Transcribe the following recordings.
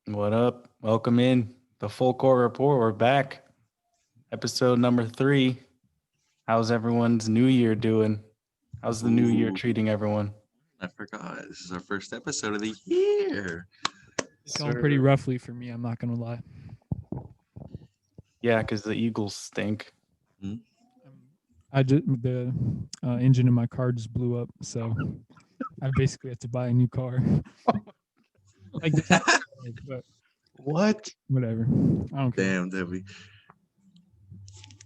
What up? Welcome in the Full Court Report. We're back. Episode number 3. How's everyone's new year doing? How's the new year Ooh, treating everyone? I forgot. This is our first episode of the year. It's going pretty Sir. roughly for me. I'm not gonna lie. Yeah, because the Eagles stink. Hmm? I just the engine in my car just blew up, so I basically had to buy a new car. Like this, but What? whatever. I don't care. Damn, Debbie.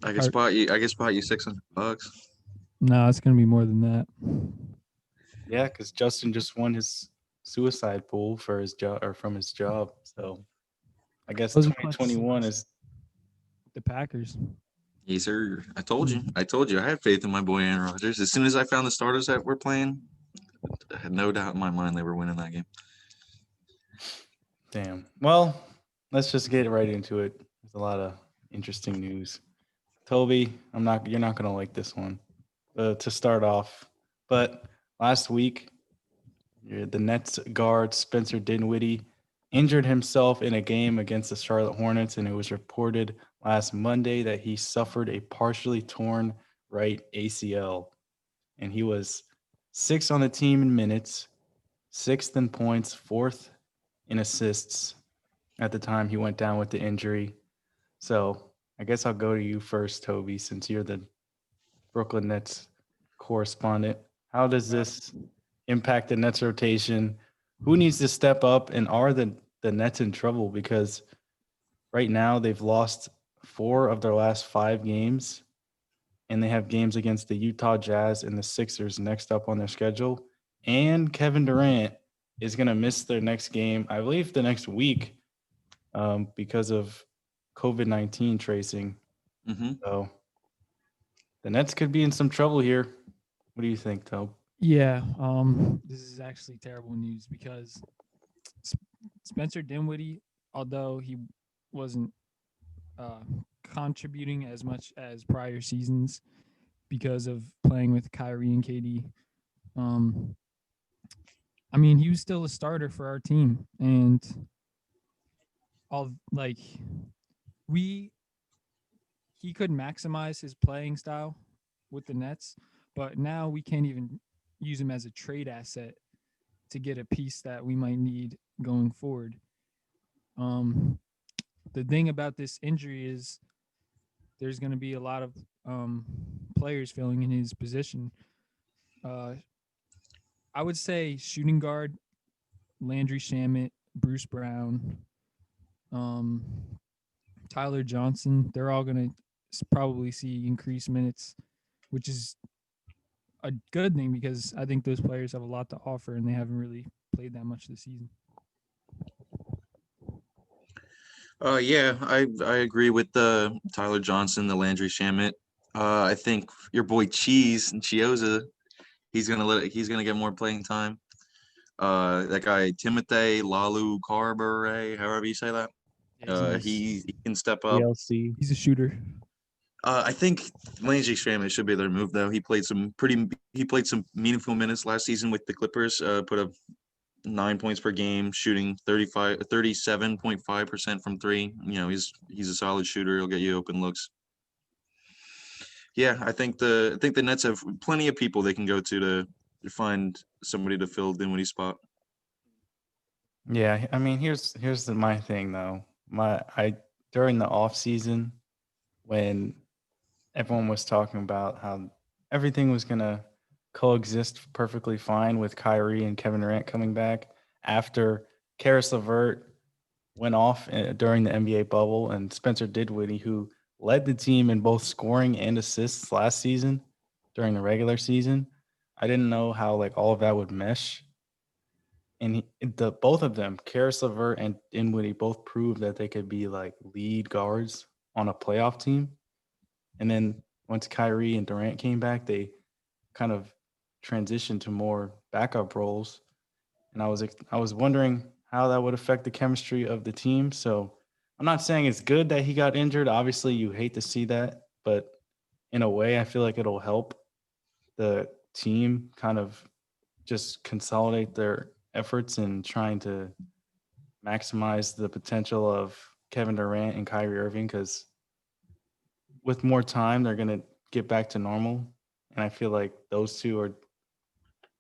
I can Car- spot you. I can spot you $600. No, it's gonna be more than that. Yeah, because Justin just won his suicide pool for his job or from his job. So I guess Those are much 2021 is the Packers. Yes, sir. I told you. I told you. I had faith in my boy Aaron Rodgers. As soon as I found the starters that were playing, I had no doubt in my mind they were winning that game. damn. Well, let's just get right into it. There's a lot of interesting news. Toby, you're not gonna like this one. To start off. But last week, the Nets guard Spencer Dinwiddie injured himself in a game against the Charlotte Hornets, and it was reported last Monday that he suffered a partially torn right ACL. And he was sixth on the team in minutes, sixth in points, fourth in assists at the time he went down with the injury. So I guess I'll go to you first, Toby, since you're the Brooklyn Nets correspondent. How does this impact the Nets rotation? Who needs to step up, and are the Nets in trouble? Because right now they've lost 4 of their last 5 games, and they have games against the Utah Jazz and the Sixers next up on their schedule. And Kevin Durant is going to miss their next game, I believe, the next week because of COVID-19 tracing. Mm-hmm. So the Nets could be in some trouble here. What do you think, Tobe? Yeah. This is actually terrible news because Spencer Dinwiddie, although he wasn't uh, contributing as much as prior seasons because of playing with Kyrie and KD. Um, I mean, he was still a starter for our team, and all like we he could maximize his playing style with the Nets, but now we can't even use him as a trade asset to get a piece that we might need going forward. Um, the thing about this injury is there's going to be a lot of players filling in his position. Uh, I would say shooting guard, Landry Shamet, Bruce Brown, um, Tyler Johnson. They're all going to probably see increased minutes, which is a good thing because I think those players have a lot to offer and they haven't really played that much this season. Yeah, I agree with the Tyler Johnson, the Landry Shamet. I think your boy Cheese and Chioza, he's gonna get more playing time. That guy Timothy Lalu Carberry, however you say that. Yeah, He can step up. DLC. he's a shooter. I think Landry Shamet should be their move though. He played some meaningful minutes last season with the Clippers. Put up 9 points per game, shooting 37.5% from three. You know, he's a solid shooter. He'll get you open looks. Yeah, I think the Nets have plenty of people they can go to find somebody to fill Dinwiddie's spot. Yeah, I mean, my thing though. I during the off season when everyone was talking about how everything was gonna coexist perfectly fine with Kyrie and Kevin Durant coming back after Karis LeVert went off during the NBA bubble, and Spencer Dinwiddie, who led the team in both scoring and assists last season during the regular season. I didn't know how like all of that would mesh. And the both of them, Karis LeVert and Dinwiddie, both proved that they could be like lead guards on a playoff team. And then once Kyrie and Durant came back, they kind of transitioned to more backup roles. And I was wondering how that would affect the chemistry of the team. So I'm not saying it's good that he got injured. Obviously, you hate to see that, but in a way, I feel like it'll help the team kind of just consolidate their efforts in trying to maximize the potential of Kevin Durant and Kyrie Irving because with more time, they're going to get back to normal. And I feel like those two are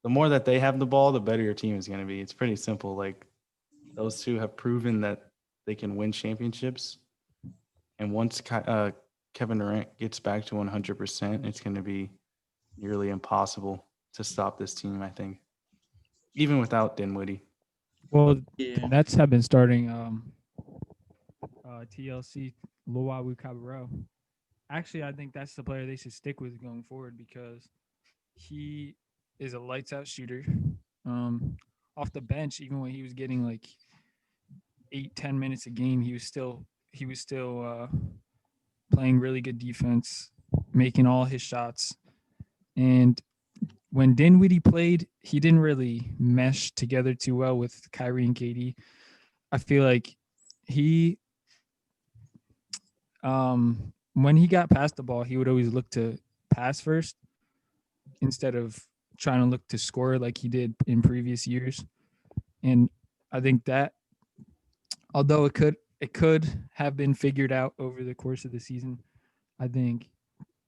the more that they have the ball, the better your team is going to be. It's pretty simple. Like those two have proven that they can win championships. And once Kevin Durant gets back to 100%, it's going to be nearly impossible to stop this team, I think, even without Dinwiddie. Well, the Yeah. Nets have been starting TLC Luau Cabarro. Actually, I think that's the player they should stick with going forward because he is a lights out shooter. Off the bench, even when he was getting like 8-10 minutes a game, he was still playing really good defense, making all his shots. And when Dinwiddie played, he didn't really mesh together too well with Kyrie and KD. I feel like he when he got past the ball, he would always look to pass first instead of trying to look to score like he did in previous years. And I think that although it could have been figured out over the course of the season, I think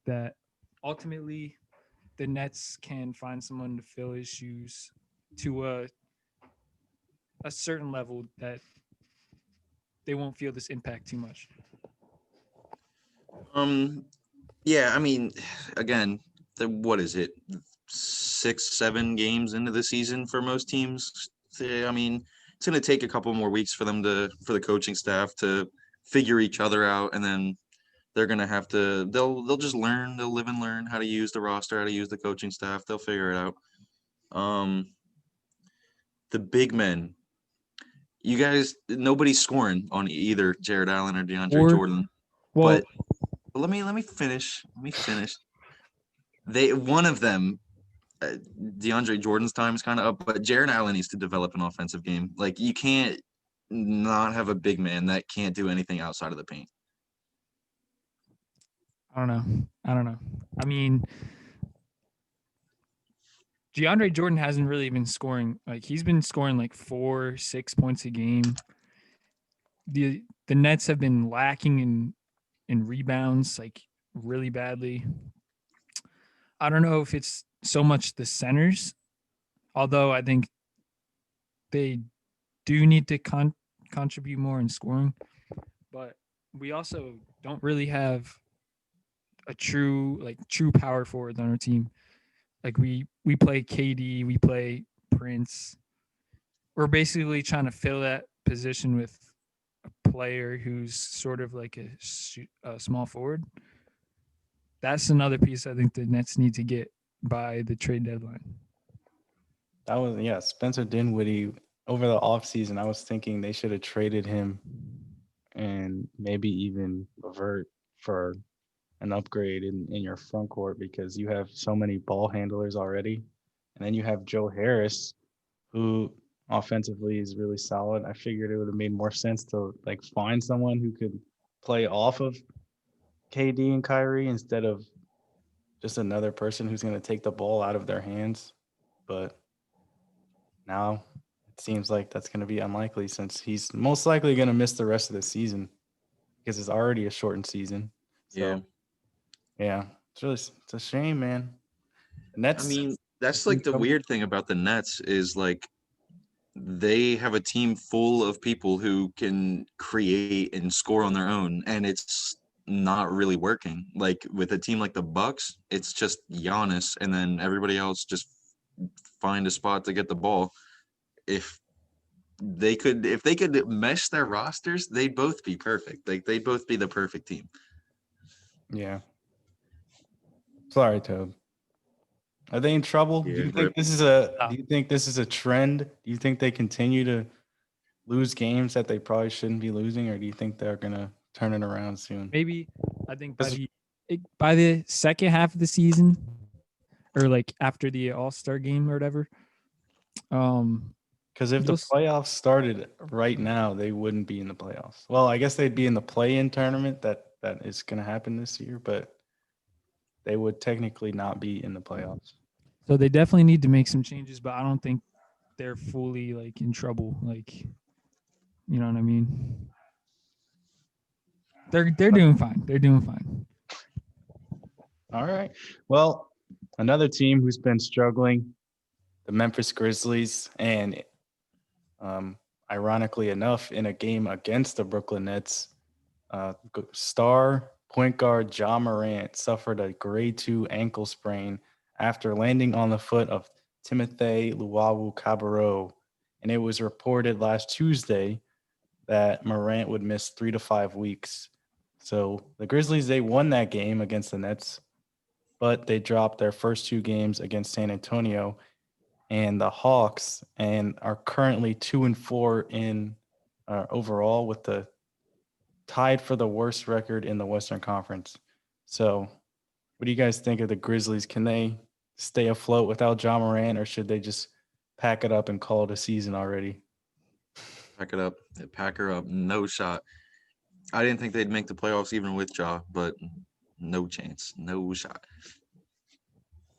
that ultimately the Nets can find someone to fill his shoes to a certain level that they won't feel this impact too much. Yeah, I mean, again, what is it? 6-7 games into the season for most teams. I mean, it's going to take a couple more weeks for the coaching staff to figure each other out, and then they're going to have to they'll just learn, they'll live and learn how to use the roster, how to use the coaching staff. They'll figure it out. The big men, you guys, nobody's scoring on either Jared Allen or DeAndre Jordan. Well, But let me finish. One of them, DeAndre Jordan's time is kind of up, but Jared Allen needs to develop an offensive game. Like you can't not have a big man that can't do anything outside of the paint. I don't know. I mean, DeAndre Jordan hasn't really been scoring. Like he's been scoring like 4-6 points a game. The Nets have been lacking in rebounds like really badly. I don't know if it's so much the centers, although I think they do need to contribute more in scoring. But we also don't really have a true power forward on our team. Like we play KD, we play Prince. We're basically trying to fill that position with a player who's sort of like a small forward. That's another piece I think the Nets need to get by the trade deadline. That was, Spencer Dinwiddie over the offseason. I was thinking they should have traded him and maybe even revert for an upgrade in your front court because you have so many ball handlers already. And then you have Joe Harris, who offensively is really solid. I figured it would have made more sense to like find someone who could play off of KD and Kyrie instead of just another person who's going to take the ball out of their hands. But now it seems like that's going to be unlikely since he's most likely going to miss the rest of the season because it's already a shortened season. So, yeah, it's a shame, man. And I mean, that's like the weird thing about the Nets is like they have a team full of people who can create and score on their own, and it's not really working. Like with a team like the Bucks, it's just Giannis, and then everybody else just find a spot to get the ball. If they could mesh their rosters, they'd both be perfect. Like they'd both be the perfect team. Yeah. Sorry, Toad. Are they in trouble? Yeah, Do you think this is a trend? Do you think they continue to lose games that they probably shouldn't be losing, or do you think they're gonna turn it around soon? Maybe I think by the second half of the season, or like after the All-Star game or whatever. Because if the playoffs started right now, they wouldn't be in the playoffs. Well, I guess they'd be in the play-in tournament that is going to happen this year, but they would technically not be in the playoffs. So they definitely need to make some changes, but I don't think they're fully like in trouble. Like You know what I mean? They're doing fine. They're doing fine. All right. Well, another team who's been struggling, the Memphis Grizzlies, and ironically enough, in a game against the Brooklyn Nets, star point guard Ja Morant suffered a grade 2 ankle sprain after landing on the foot of Timothy Luwawu-Cabarrot, and it was reported last Tuesday that Morant would miss 3 to 5 weeks. So the Grizzlies, they won that game against the Nets, but they dropped their first 2 games against San Antonio and the Hawks, and are currently 2-4 in overall, with the tied for the worst record in the Western Conference. So, what do you guys think of the Grizzlies? Can they stay afloat without Ja Morant, or should they just pack it up and call it a season already? Pack it up. Pack her up. No shot. I didn't think they'd make the playoffs even with Ja, but no chance. No shot.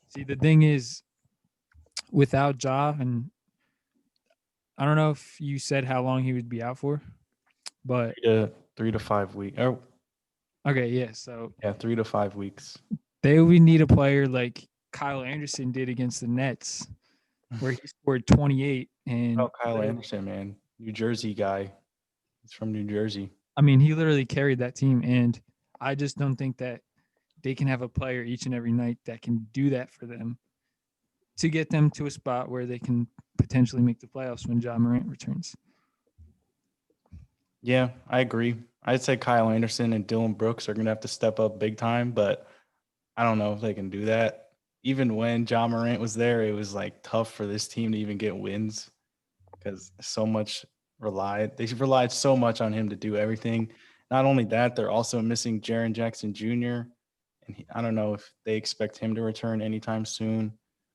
See, the thing is, without Ja, and I don't know if you said how long he would be out for, but 3 to 5 weeks. Oh, okay, yeah. So yeah, 3 to 5 weeks. they would need a player like Kyle Anderson did against the Nets, where he scored 28. And Oh, Kyle Anderson, man, New Jersey guy. He's from New Jersey. I mean, he literally carried that team, and I just don't think that they can have a player each and every night that can do that for them to get them to a spot where they can potentially make the playoffs when Ja Morant returns. Yeah, I agree. I'd say Kyle Anderson and Dylan Brooks are going to have to step up big time, but I don't know if they can do that. Even when Ja Morant was there, it was like tough for this team to even get wins because they relied so much on him to do everything. Not only that, they're also missing Jaren Jackson Jr. And I don't know if they expect him to return anytime soon.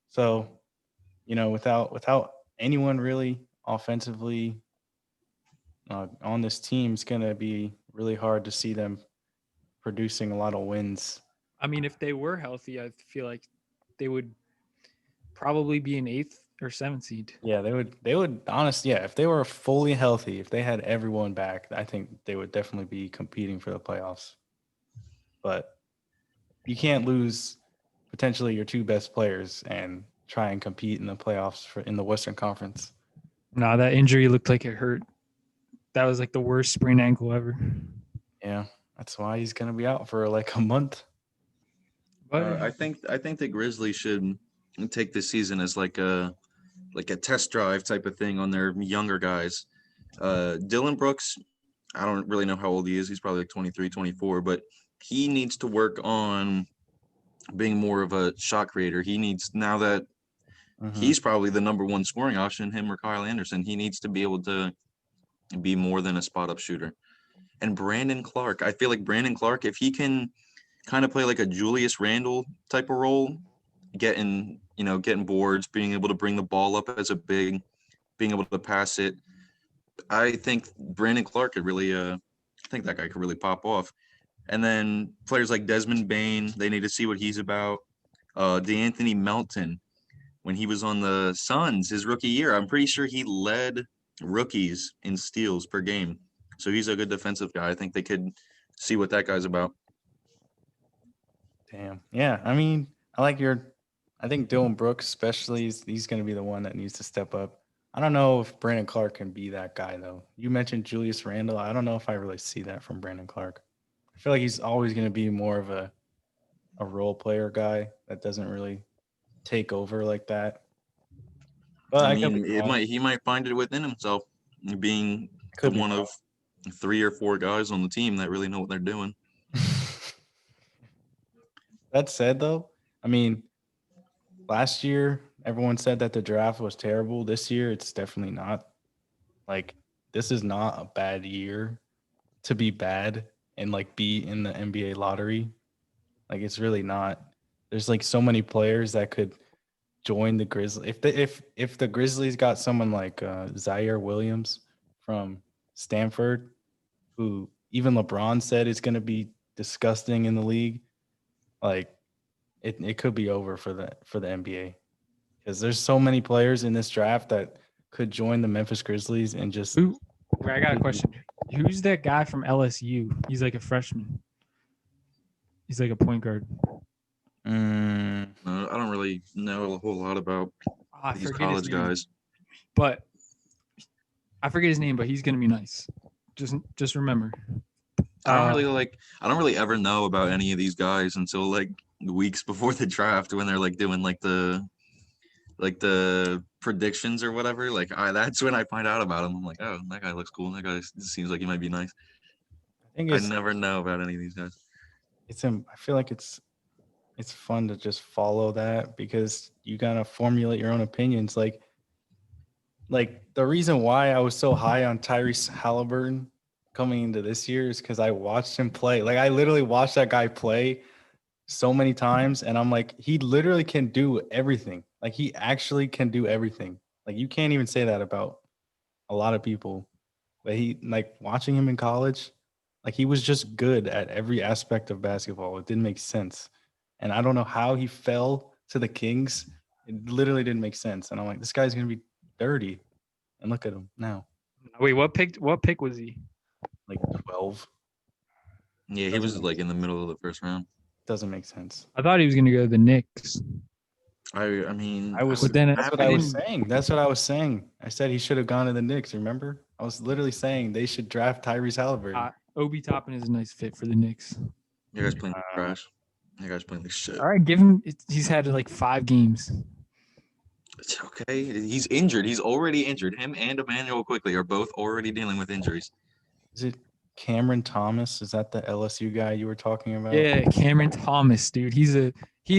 So, without anyone really offensively on this team, it's going to be really hard to see them producing a lot of wins. I mean, if they were healthy, I feel like they would probably be an 8th or 7th seed. Yeah, they would honestly, yeah, if they were fully healthy, if they had everyone back, I think they would definitely be competing for the playoffs. But you can't lose potentially your 2 best players and try and compete in the playoffs in the Western Conference. No, that injury looked like it hurt. That was like the worst sprained ankle ever. Yeah, that's why he's going to be out for like a month. But I think the Grizzlies should take this season as like a test drive type of thing on their younger guys. Dylan Brooks, I don't really know how old he is. He's probably like 23, 24, but he needs to work on being more of a shot creator. He needs, now that he's probably the number 1 scoring option, him or Kyle Anderson, he needs to be able to be more than a spot up shooter. And Brandon Clark, I feel like Brandon Clark, if he can kind of play like a Julius Randle type of role, getting boards, being able to bring the ball up as a big, being able to pass it, I think Brandon Clark could really, I think that guy could really pop off. And then players like Desmond Bane, they need to see what he's about. DeAnthony Melton, when he was on the Suns his rookie year, I'm pretty sure he led rookies in steals per game. So he's a good defensive guy. I think they could see what that guy's about. Damn. Yeah, I mean, I think Dylan Brooks especially, he's going to be the one that needs to step up. I don't know if Brandon Clark can be that guy, though. You mentioned Julius Randle. I don't know if I really see that from Brandon Clark. I feel like he's always going to be more of a role player guy that doesn't really take over like that. But I mean, he might find it within himself, being one of 3 or 4 guys on the team that really know what they're doing. That said, though, I mean, last year everyone said that the draft was terrible. This year, it's definitely not. Like, this is not a bad year to be bad and like be in the NBA lottery. Like, it's really not. There's like so many players that could join the Grizzlies. If the Grizzlies got someone like Zaire Williams from Stanford, who even LeBron said is going to be disgusting in the league, like it could be over for the NBA, because there's so many players in this draft that could join the Memphis Grizzlies and just Wait, I got a question. Who's that guy from LSU? He's like a freshman. He's like a point guard. Mm, I don't really know a whole lot about I these forget his college name, guys. but I forget his name. But he's gonna be nice. Just remember. I don't really ever know about any of these guys until like weeks before the draft when they're like doing like the predictions or whatever. Like that's when I find out about him. I'm like, oh, that guy looks cool. That guy seems like he might be nice. I think I never know about any of these guys. I feel like it's fun to just follow that because you gotta formulate your own opinions. Like the reason why I was so high on Tyrese Halliburton coming into this year is because I watched him play. Like I literally watched that guy play so many times, and I'm like, he literally can do everything. Like he actually can do everything. Like you can't even say that about a lot of people. But he like watching him in college, like he was just good at every aspect of basketball. It didn't make sense. And I don't know how he fell to the Kings. It literally didn't make sense. And I'm like, this guy's gonna be dirty. And look at him now. Wait, what pick was he? Like 12. Yeah, he was like in the middle of the first round. Doesn't make sense. I thought he was gonna go to the Knicks. I mean, That's But then what I I was didn't- saying. That's what I was saying. I said he should have gone to the Knicks, remember? I was literally saying they should draft Tyrese Halliburton. Obi Toppin is a nice fit for the Knicks. you guys playing trash. You guys playing like shit. All right, give him. He's had like 5 games. It's okay. He's injured. He's already injured. Him and Emmanuel Quickly are both already dealing with injuries. Is it Cameron Thomas? Is that the LSU guy you were talking about? Yeah, Cameron Thomas, dude. He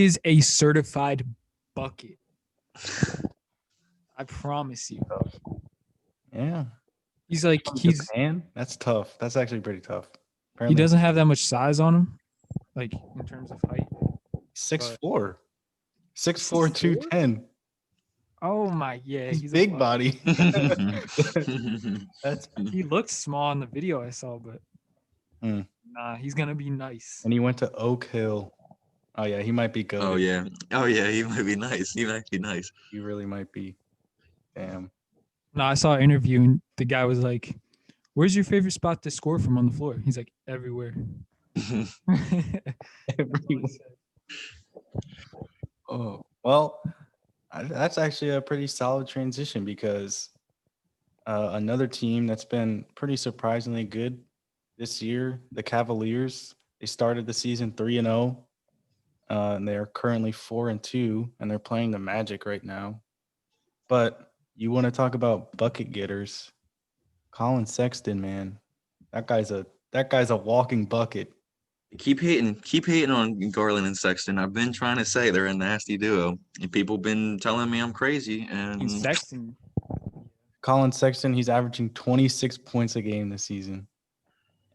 is a certified bucket. I promise you. Yeah. He's like From he's Japan? That's tough. That's actually pretty tough. he Apparently doesn't have that much size on him, like in terms of height. 6'4". 6'4", 210. Oh my, yeah, He's a big bucket. body. That's He looked small in the video I saw, but Hmm. nah, he's gonna be nice. and he went to Oak Hill. Oh yeah, he might be good. Oh yeah. Oh yeah, he might be nice. He might be nice. He really might be. Damn. No, I saw an interview and the guy was like, "Where's your favorite spot to score from on the floor?" He's like, "Everywhere." Oh well, that's actually a pretty solid transition because another team that's been pretty surprisingly good this year, the Cavaliers. They started the season 3-0, and they are currently 4-2, and they're playing the Magic right now. But you want to talk about bucket getters? Colin Sexton, man, that guy's a walking bucket. Keep hating on Garland and Sexton. I've been trying to say they're a nasty duo, and people been telling me I'm crazy. And Sexton. Colin Sexton, he's averaging 26 points a game this season.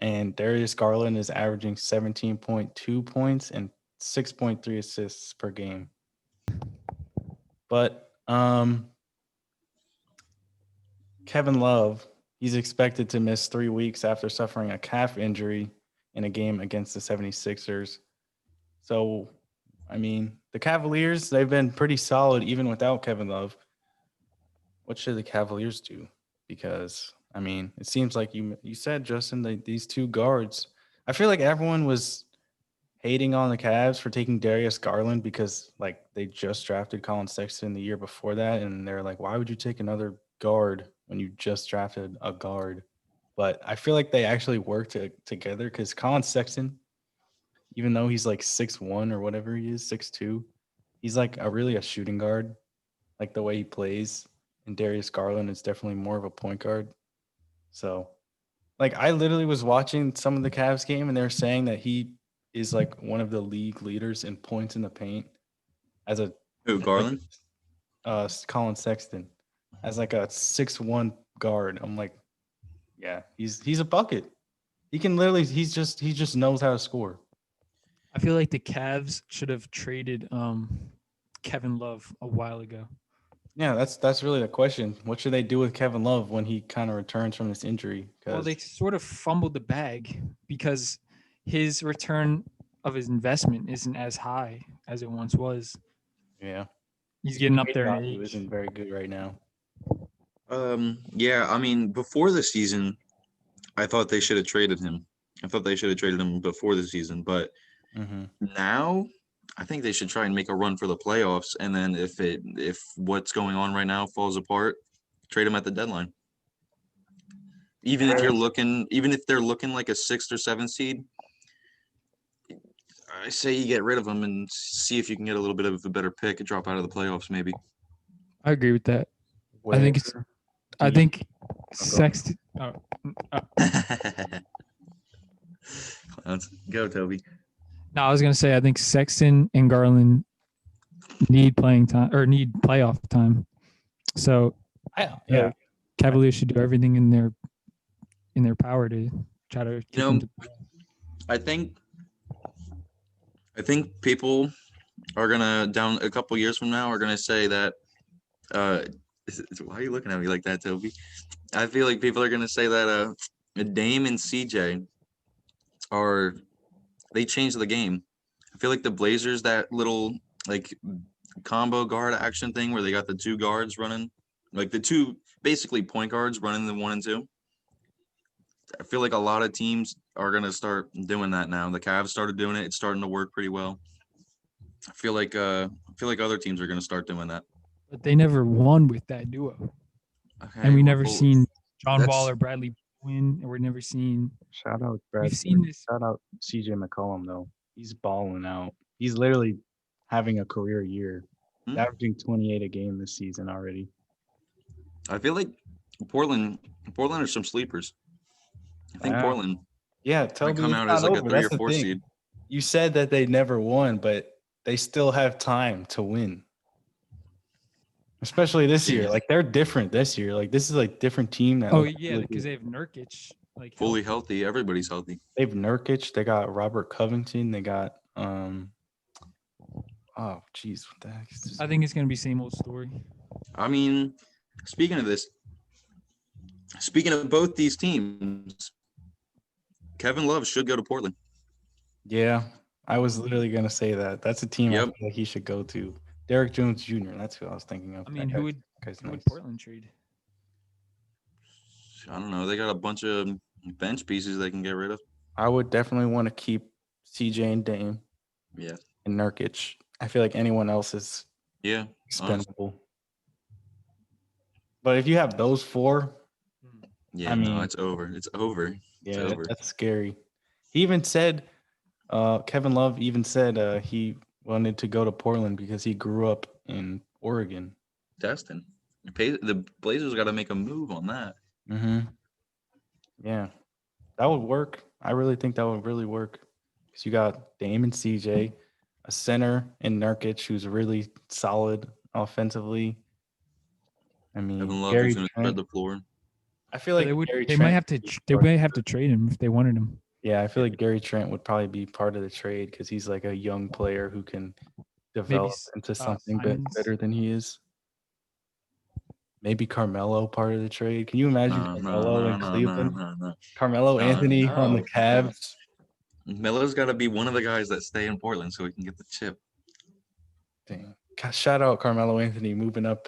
And Darius Garland is averaging 17.2 points and 6.3 assists per game. But Kevin Love, he's expected to miss 3 weeks after suffering a calf injury in a game against the 76ers. So, I mean, the Cavaliers, they've been pretty solid even without Kevin Love. What should the Cavaliers do? Because, I mean, it seems like you said, Justin, these two guards. I feel like everyone was hating on the Cavs for taking Darius Garland because, like, they just drafted Colin Sexton the year before that, and they're like, why would you take another guard when you just drafted a guard? But I feel like they actually work together because Colin Sexton, even though he's like 6'1" or whatever he is, 6'2", he's like really a shooting guard, like the way he plays. And Darius Garland is definitely more of a point guard. So, like, I literally was watching some of the Cavs game, and they were saying that he is like one of the league leaders in points in the paint as a who, Garland? Colin Sexton as like a 6'1" guard. I'm like, yeah, he's a bucket. He can literally he just knows how to score. I feel like the Cavs should have traded Kevin Love a while ago. Yeah, that's really the question. What should they do with Kevin Love when he kind of returns from this injury? Well, they sort of fumbled the bag because his return of his investment isn't as high as it once was. Yeah, He's getting up Trade there in value age. isn't very good right now. Yeah, I mean, before the season, I thought they should have traded him. I thought they should have traded him before the season, but Mm-hmm. now I think they should try and make a run for the playoffs. And then if what's going on right now falls apart, trade him at the deadline. Even if they're looking like a 6th or 7th seed, I say you get rid of them and see if you can get a little bit of a better pick and drop out of the playoffs, maybe. I agree with that. Where I think it's. do I you- think go on. Sexton. Let's go, Toby. No, I was gonna say I think Sexton and Garland need playing time or need playoff time. So yeah, Cavaliers should do everything in their power to try to keep them to I think people are gonna down a couple years from now are gonna say that why are you looking at me like that, Toby? I feel like people are gonna say that Dame and CJ they changed the game. I feel like the Blazers, that little like combo guard action thing where they got the 2 guards running, like the 2 basically point guards running the 1 and 2. I feel like a lot of teams are gonna start doing that now. The Cavs started doing it; it's starting to work pretty well. I feel like other teams are gonna start doing that. but they never won with that duo. Okay, And we never well, seen John that's- Wall or Bradley win, and we're never seen. shout out Brad. We've seen this. Shout out CJ McCollum though. He's balling out. He's literally having a career year, Hmm? averaging 28 a game this season already. I feel like Portland are some sleepers. I think Yeah. Portland Yeah, might Toby, come it's out not as like a over. 3 That's or the 4 thing. seed. You said that they never won, but they still have time to win. Especially this year. Jeez. Like they're different this year. Like this is like different team that Oh looks yeah, really because good. they have Nurkic like Fully healthy. Everybody's healthy. They have Nurkic, they got Robert Covington, they got oh geez, what the heck is this? I think it's gonna be same old story. I mean, speaking of both these teams, Kevin Love should go to Portland. Yeah, I was literally gonna say that. That's a team I Yep. feel like he should go to. Derek Jones Jr. That's who I was thinking of. I mean, That who would guy's who would nice. Portland trade? I don't know. They got a bunch of bench pieces they can get rid of. I would definitely want to keep CJ and Dame Yeah. and Nurkic. I feel like anyone else is Yeah. expendable. But if you have those 4, Yeah. I no, mean- it's over. It's over. yeah, over. that's scary. He even said, Kevin Love even said he wanted to go to Portland because he grew up in Oregon. Destin. The Blazers got to make a move on that. Mm-hmm. Yeah, that would work. I really think that would really work because you got Dame and CJ, a center in Nurkic who's really solid offensively. I mean, Kevin Love Gary is going to spread Trent. the floor. I feel like Gary They Trent might have to. would be They part- might have to trade him if they wanted him. Yeah, I feel like Gary Trent would probably be part of the trade because he's like a young player who can develop into something Simons. better than he is. Maybe Carmelo part of the trade. Can you imagine Carmelo in Cleveland? No. Carmelo Anthony on the no. Cavs. Melo's got to be one of the guys that stay in Portland so he can get the chip. Dang. Shout out Carmelo Anthony moving up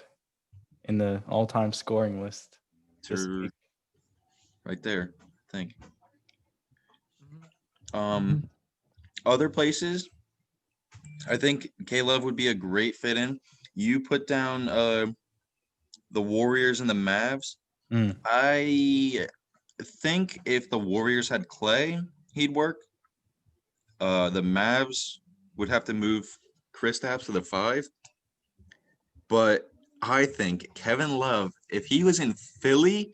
in the all-time scoring list. this To week. right there, I think. Mhm. Other places, I think K-Love would be a great fit in. You put down the Warriors and the Mavs. Mm. I think if the Warriors had Clay, he'd work. The Mavs would have to move Kristaps to the 5. But I think Kevin Love, if he was in Philly,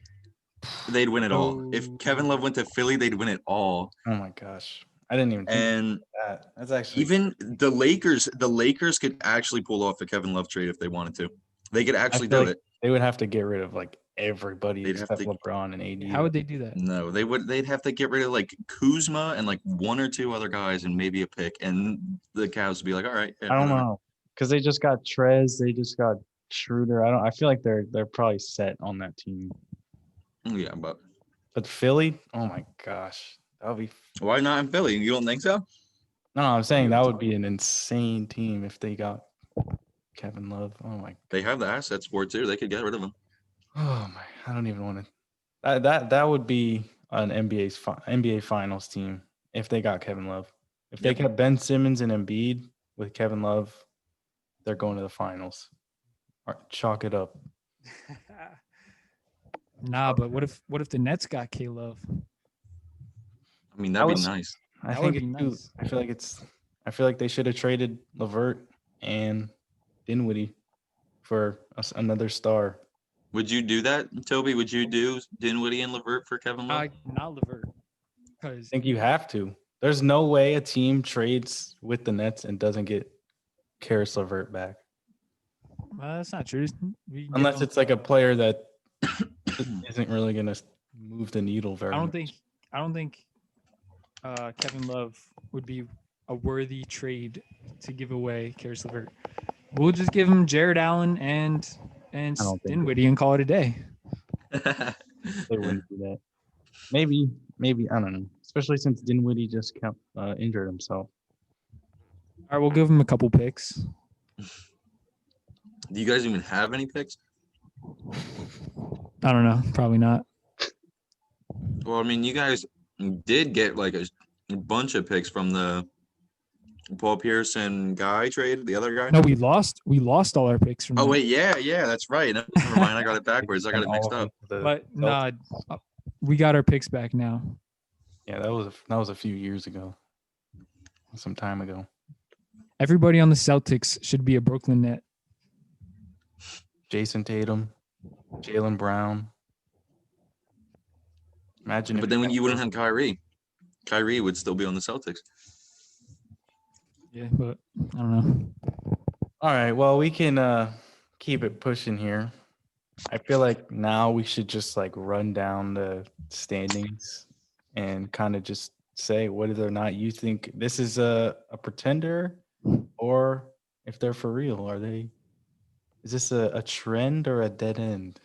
they'd win it all. If Kevin Love went to Philly, they'd win it all. Oh my gosh. I didn't even think And of that. That's actually even the Lakers could actually pull off a Kevin Love trade if they wanted to. They could actually feel do like it. they would have to get rid of like everybody They'd have except to- LeBron and AD. How would they do that? No, they'd have to get rid of like Kuzma and like 1 or 2 other guys and maybe a pick. And the Cavs would be like, all right. yeah, I don't whatever. know. Because they just got Trez, they just got Schroeder. I feel like they're probably set on that team. Yeah, but But Philly, oh my gosh. That would be why not in Philly? You don't think so? no, I'm saying that would be an insane team if they got Kevin Love. Oh my They have the assets for it too. They could get rid of him. Oh my! I don't even want to. That would be an NBA Finals team if they got Kevin Love. If they Yep. kept Ben Simmons and Embiid with Kevin Love, they're going to the finals. All right, chalk it up. Nah, but what if the Nets got K Love? I mean, that'd I be was- nice. I That think would be it's too- nice. I feel like they should have traded LeVert and Dinwiddie for another star. Would you do that, Toby? Would you do Dinwiddie and LeVert for Kevin Love? Not LeVert, because I think you have to. There's no way a team trades with the Nets and doesn't get Karis LeVert back. that's not true. We can Unless give him- it's like a player that isn't really going to move the needle very I don't much. think Kevin Love would be a worthy trade to give away Karis LeVert. We'll just give him Jared Allen and don't think Dinwiddie and call it a day. They wouldn't do that. Maybe, I don't know. Especially since Dinwiddie just injured himself. All right, we'll give him a couple picks. Do you guys even have any picks? I don't know. Probably not. Well, I mean, you guys did get like a bunch of picks from the Paul Pierce and Guy trade, the other guy. No, we lost all our picks from Oh that. wait, yeah, that's right. Never mind, I got it backwards. I got it mixed up. But nah, we got our picks back now. Yeah, that was a few years ago. Some time ago. Everybody on the Celtics should be a Brooklyn Net. Jason Tatum, Jaylen Brown. Imagine But if then you wouldn't have Kyrie. Kyrie would still be on the Celtics. Yeah, but I don't know. All right, well, we can keep it pushing here. I feel like now we should just like run down the standings and kind of just say whether or not you think this is a pretender or if they're for real. Is this a trend or a dead end?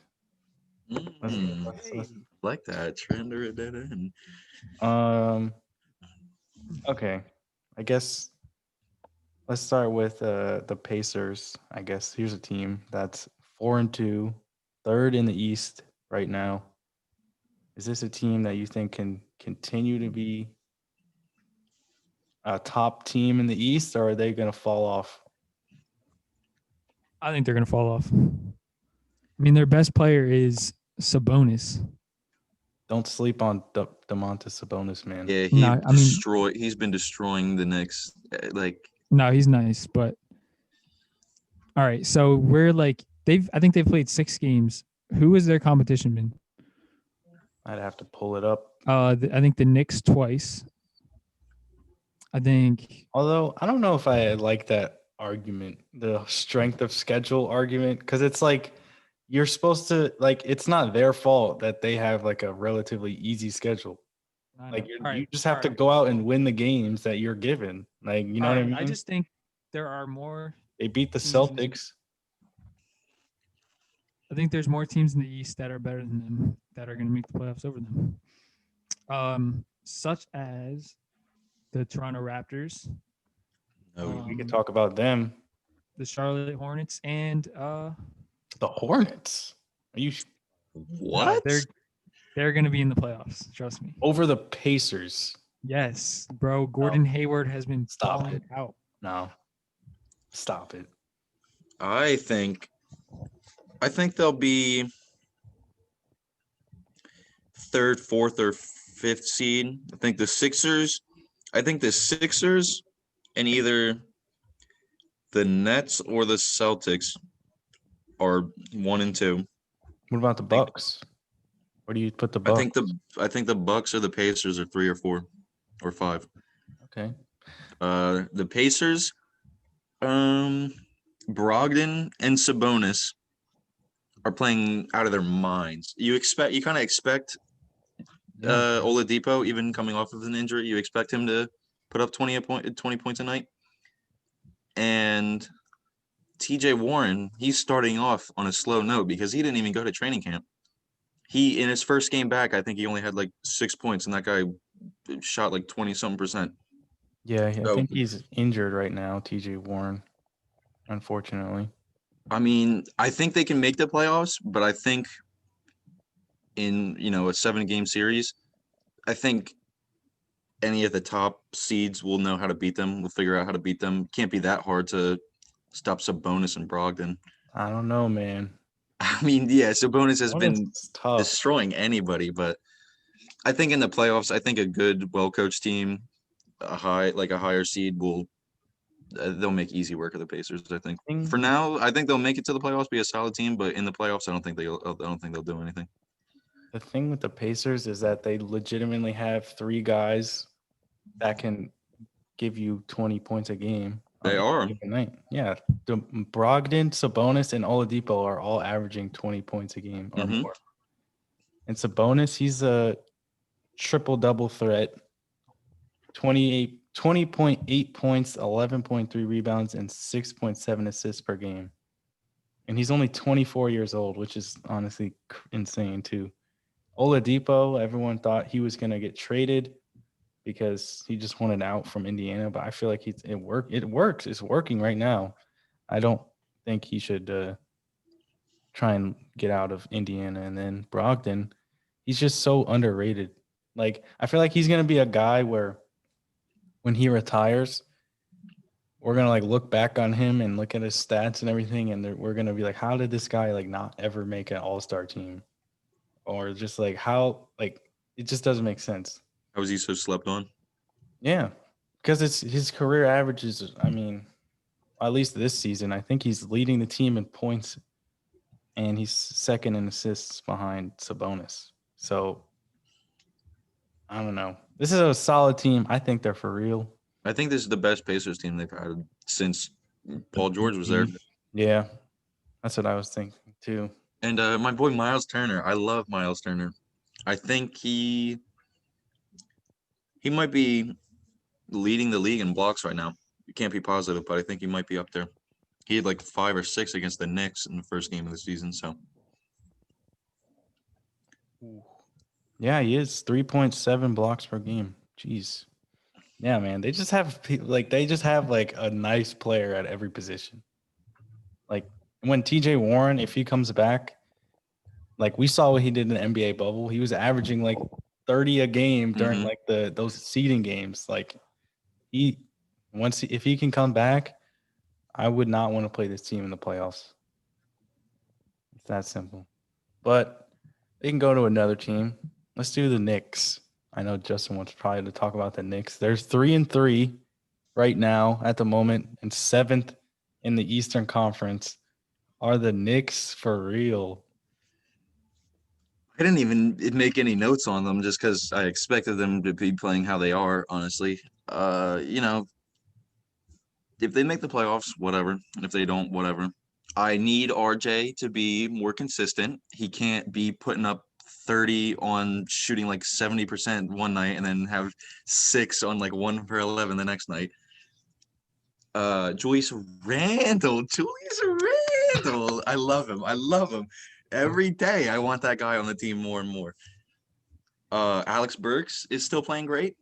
Let's- Like that trend or a dead end. Okay. I guess let's start with the Pacers. I guess here's a team that's 4-2, third in the East right now. Is this a team that you think can continue to be a top team in the East, or are they going to fall off? I think they're gonna fall off. I mean, their best player is Sabonis. Don't sleep on Domantas Sabonis, man. Yeah, he's been destroying the Knicks. No, he's nice, but all right. So we're like I think they've played 6 games. Who has their competition been? I'd have to pull it up. I think the Knicks twice. I think. Although I don't know if I like that argument, the strength of schedule argument, because it's like you're supposed to like it's not their fault that they have like a relatively easy schedule. Like you just have to go out and win the games that you're given. Like you know what I mean? I just think there are more. They beat the teams. Celtics. I think there's more teams in the East that are better than them that are going to make the playoffs over them. Such as the Toronto Raptors. We could talk about them. The Charlotte Hornets and The Hornets. Are you what? They're going to be in the playoffs. Trust me. over the Pacers? Yes, bro. Gordon Hayward has been balling out. No. Stop it. I think they'll be third, fourth, or fifth seed. I think the Sixers and either the Nets or the Celtics are 1 and 2. What about the Bucks? Where do you put the Bucks? I think the Bucks or the Pacers are 3 or 4 or 5. Okay. The Pacers, Brogdon and Sabonis are playing out of their minds. You kind of expect Oladipo, even coming off of an injury, you expect him to put up 20 points a night. And TJ Warren, he's starting off on a slow note because he didn't even go to training camp. In his first game back, I think he only had like 6 points, and that guy shot like 20-something%. Yeah, I think he's injured right now, TJ Warren, unfortunately. I mean, I think they can make the playoffs, but I think in, a 7-game series, I think any of the top seeds will know how to beat them. We'll figure out how to beat them. Can't be that hard to stop Sabonis and Brogdon. I don't know, man. I mean, yeah, Sabonis has been It's tough. destroying anybody, but I think in the playoffs, I think a good, well-coached team, a higher seed will they'll make easy work of the Pacers. I think for now, I think they'll make it to the playoffs, be a solid team, but in the playoffs, I don't think they'll do anything. The thing with the Pacers is that they legitimately have 3 guys that can give you 20 points a game. They are. Night. Yeah. The Brogdon, Sabonis, and Oladipo are all averaging 20 points a game or more. And Sabonis, he's a triple-double threat, 20.8 points, 11.3 rebounds, and 6.7 assists per game. And he's only 24 years old, which is honestly insane too. Oladipo, everyone thought he was going to get traded because he just wanted out from Indiana, but I feel like it works. It's working right now. I don't think he should try and get out of Indiana. And then Brogdon, he's just so underrated. Like, I feel like he's going to be a guy where when he retires, we're going to like look back on him and look at his stats and everything. And we're going to be like, how did this guy like not ever make an all-star team? Or just like how, like, it just doesn't make sense. How was he so slept on? Yeah, because it's his career averages. I mean, at least this season, I think he's leading the team in points, and he's second in assists behind Sabonis. So I don't know. This is a solid team. I think they're for real. I think this is the best Pacers team they've had since Paul George was there. Yeah, that's what I was thinking too. And my boy Miles Turner, I love Miles Turner. I think he might be leading the league in blocks right now. You can't be positive, but I think he might be up there. He had like 5 or 6 against the Knicks in the first game of the season. So, yeah, he is 3.7 blocks per game. Jeez. Yeah, man. They just have like a nice player at every position. Like when TJ Warren, if he comes back, like we saw what he did in the NBA bubble, he was averaging like 30 a game during like those seeding games. Like if he can come back, I would not want to play this team in the playoffs. It's that simple. But they can go to another team. Let's do the Knicks. I know Justin wants probably to talk about the Knicks. There's 3-3 right now at the moment, and 7th in the Eastern Conference. Are the Knicks for real? I didn't even make any notes on them just because I expected them to be playing how they are, honestly. If they make the playoffs, whatever. And if they don't, whatever. I need RJ to be more consistent. He can't be putting up 30 on shooting like 70% one night and then have 6 on like 1 for 11 the next night. Julius Randle. I love him. Every day I want that guy on the team more and more. Alex Burks is still playing great.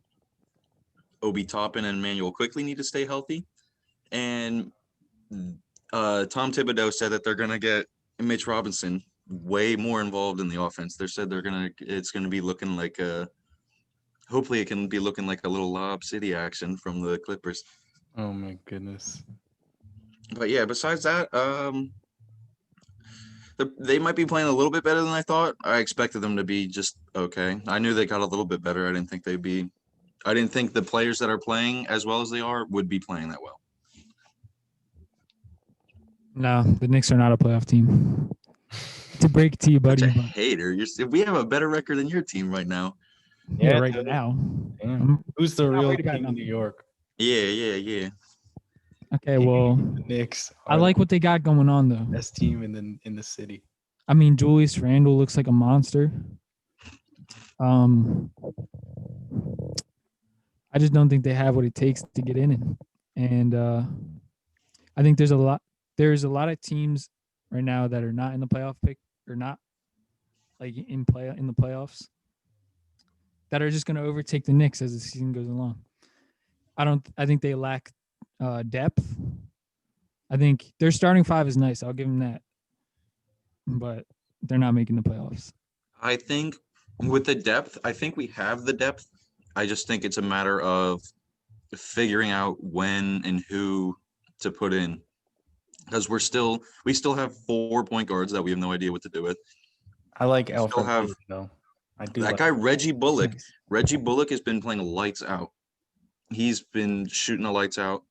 Obi Toppin and Emmanuel quickly need to stay healthy. And Tom Thibodeau said that they're going to get Mitch Robinson way more involved in the offense. They said it's going to be looking like hopefully it can be looking like a little Lob City action from the Clippers. Oh my goodness. But yeah, besides that, they might be playing a little bit better than I thought. I expected them to be just okay. I knew they got a little bit better. I didn't think the players that are playing as well as they are would be playing that well. No, the Knicks are not a playoff team. To break it to you, buddy. Such a hater. We have a better record than your team right now. Yeah, right now. Damn. Who's the real team in New York? Yeah. Okay, well, the Knicks. I like what they got going on though. Best team in the city. I mean, Julius Randle looks like a monster. I just don't think they have what it takes to get in it. And I think there's a lot of teams right now that are not in the playoff pick or not like in the playoffs that are just going to overtake the Knicks as the season goes along. I think they lack depth. I think their starting 5 is nice. I'll give them that. But they're not making the playoffs. I think with the depth, I think we have the depth. I just think it's a matter of figuring out when and who to put in. Because we still have 4 point guards that we have no idea what to do with. I like We still Alfred have Payton, though. I do that like guy Reggie Bullock. Nice. Reggie Bullock has been playing lights out. He's been shooting the lights out.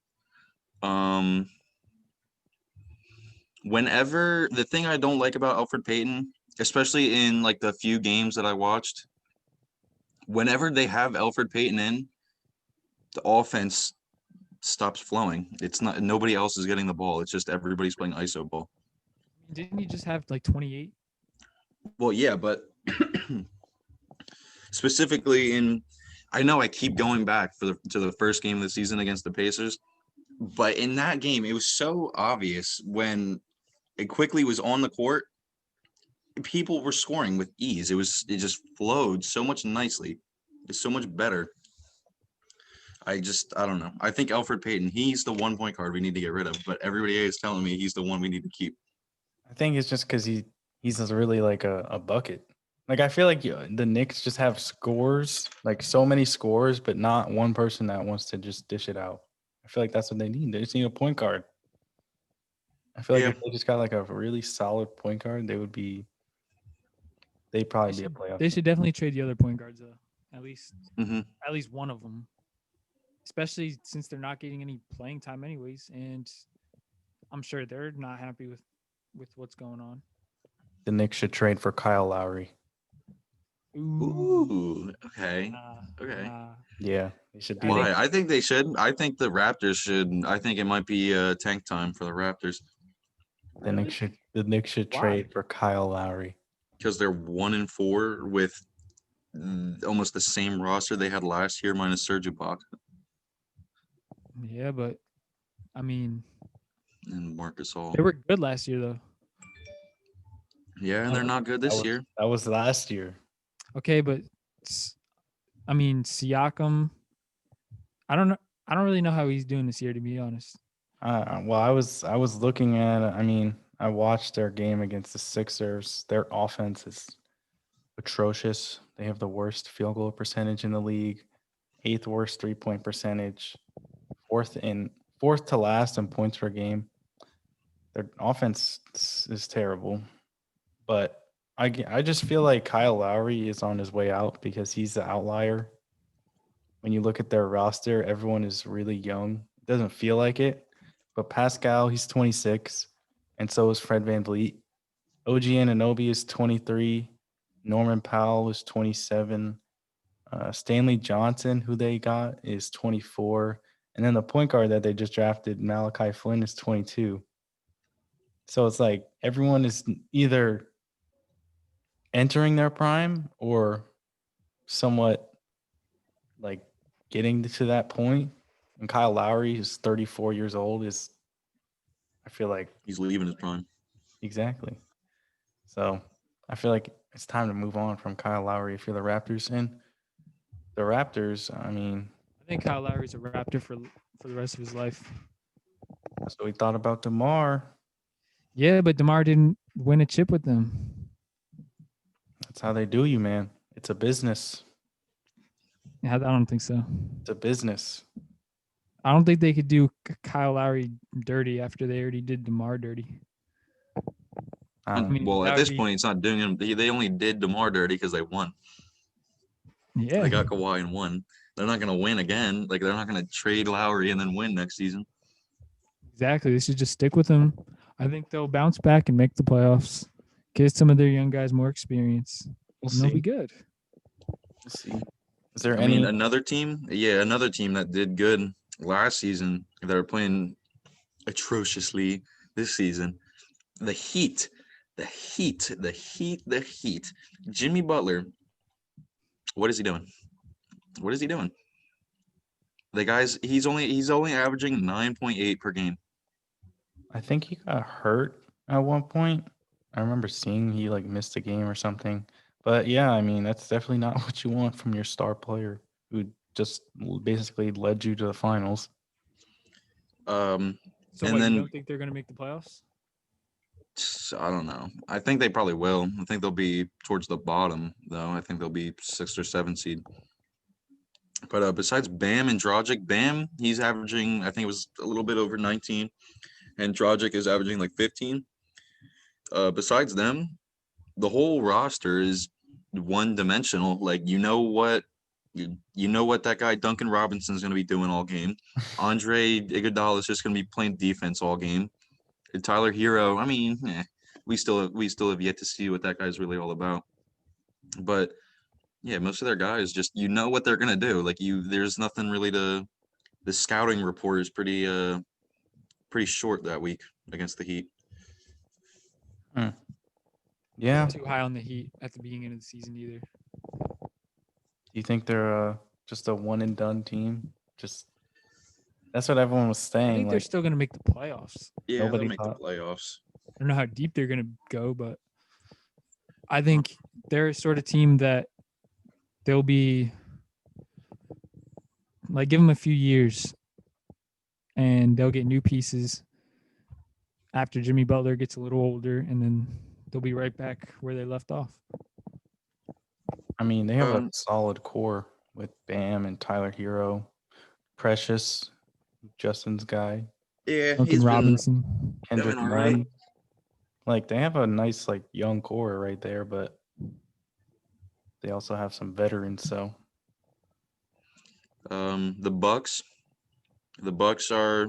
Whenever the thing I don't like about Alfred Payton, especially in like the few games that I watched, whenever they have Alfred Payton in, the offense stops flowing. It's not nobody else is getting the ball. It's just everybody's playing ISO ball. Didn't he just have like 28? Well, yeah, but specifically in, I know I keep going back to the first game of the season against the Pacers, but in that game it was so obvious when it quickly was on the court. People were scoring with ease. It just flowed so much nicely. It's so much better. I don't know. I think Alfred Payton, he's the 1 point guard we need to get rid of, but everybody is telling me he's the one we need to keep. I think it's just because he's just really like a bucket. Like I feel like the Knicks just have scores, like so many scores, but not one person that wants to just dish it out. I feel like that's what they need. They just need a point guard. I feel like Yeah. if they just got like a really solid point guard, they'd probably be a playoff. They should definitely trade the other point guards though. At least Mm-hmm. at least one of them. Especially since they're not getting any playing time anyways, and I'm sure they're not happy with what's going on. The Knicks should trade for Kyle Lowry. Ooh, okay. Okay. Yeah, they should do Why? that. I think they should. I think the Raptors should. I think it might be tank time for the Raptors The Knicks should Why? trade for Kyle Lowry. because they're 1-4 with almost the same roster they had last year minus Serge Ibaka Yeah, but I mean, and Marcus All. they were good last year though. Yeah, and they're not good this year. That was last year. Okay, but I mean, Siakam, I don't really know how he's doing this year, to be honest. Well, I was looking at. I mean, I watched their game against the Sixers. Their offense is atrocious. They have the worst field goal percentage in the league, 8th worst 3-point percentage, fourth to last in points per game. Their offense is terrible, but I just feel like Kyle Lowry is on his way out because he's the outlier. When you look at their roster, everyone is really young. It doesn't feel like it. But Pascal, he's 26, and so is Fred VanVleet. OG Anunoby is 23. Norman Powell is 27. Stanley Johnson, who they got, is 24. And then the point guard that they just drafted, Malachi Flynn, is 22. So it's like everyone is either entering their prime or somewhat like getting to that point. And Kyle Lowry is 34 years old. I feel like He's leaving his prime. exactly. So I feel like it's time to move on from Kyle Lowry if you're the Raptors. And the Raptors, I mean, I think Kyle Lowry's a Raptor for the rest of his life. that's what we thought about DeMar. Yeah, but DeMar didn't win a chip with them. That's how they do you, man. It's a business. Yeah, I don't think so. It's a business. I don't think they could do Kyle Lowry dirty after they already did DeMar dirty. I mean, Well, that at would this be- point, it's not doing him. They only did DeMar dirty because they won. Yeah, They got Kawhi and won. They're not going to win again. Like, they're not going to trade Lowry and then win next season. exactly. They should just stick with him. I think they'll bounce back and make the playoffs. Get some of their young guys more experience. We'll And they'll see. be good. We'll see. Is there I any? mean, another team that did good last season that are playing atrociously this season. The Heat. Jimmy Butler. What is he doing? What is he doing? The guy's he's only averaging 9.8 per game. I think he got hurt at one point. I remember seeing he like missed a game or something. But yeah, I mean, that's definitely not what you want from your star player who just basically led you to the finals. So And what, then- you don't think they're going to make the playoffs? I don't know. I think they probably will. I think they'll be towards the bottom, though. I think they'll be 6th or 7th seed. But besides Bam and Dragic, Bam, he's averaging, I think it was a little bit over 19, and Dragic is averaging like 15. Besides them, the whole roster is one-dimensional. Like, you know what that guy Duncan Robinson is going to be doing all game. Andre Iguodala is just going to be playing defense all game. And Tyler Hero, I mean, we still have yet to see what that guy's really all about. But yeah, most of their guys just what they're gonna do. Like there's nothing really to. The scouting report is pretty short that week against the Heat. Yeah. Too high on the Heat at the beginning of the season either. Do you think they're just a one and done team? Just that's what everyone was I saying. think they're still going to make the playoffs. Yeah, Nobody they'll make thought- the playoffs. I don't know how deep they're going to go, but I think they're a sort of team that they'll be like, give them a few years and they'll get new pieces after Jimmy Butler gets a little older, and then they'll be right back where they left off. I mean, they have a solid core with Bam and Tyler Hero, Precious, Justin's guy, Yeah, Duncan Robinson. Kendrick all right. Nunn. Like they have a nice young core right there, but they also have some veterans. So the Bucks are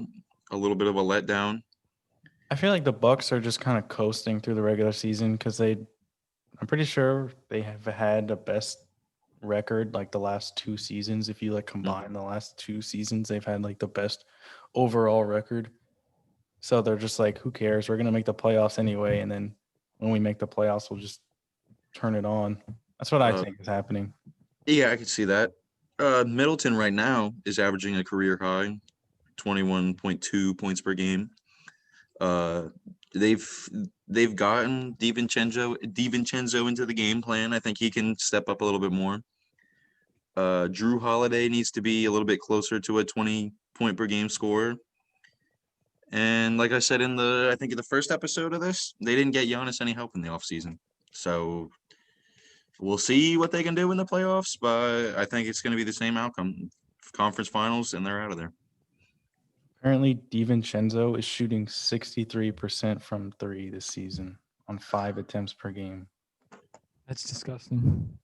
a little bit of a letdown. I feel like the Bucks are just kind of coasting through the regular season because I'm pretty sure they have had the best record like the last 2 seasons. If you combine the last 2 seasons, they've had the best overall record. So they're just who cares? We're gonna make the playoffs anyway, and then when we make the playoffs, we'll just turn it on. That's what I think is happening. Yeah, I can see that. Middleton right now is averaging a career high, 21.2 points per game. They've gotten DiVincenzo into the game plan. I think he can step up a little bit more. Drew Holiday needs to be a little bit closer to a 20-point per game scorer. And like I said in the first episode of this, they didn't get Giannis any help in the offseason. So we'll see what they can do in the playoffs, but I think it's going to be the same outcome. Conference finals, and they're out of there. Apparently, DiVincenzo is shooting 63% from 3 this season on 5 attempts per game. That's disgusting.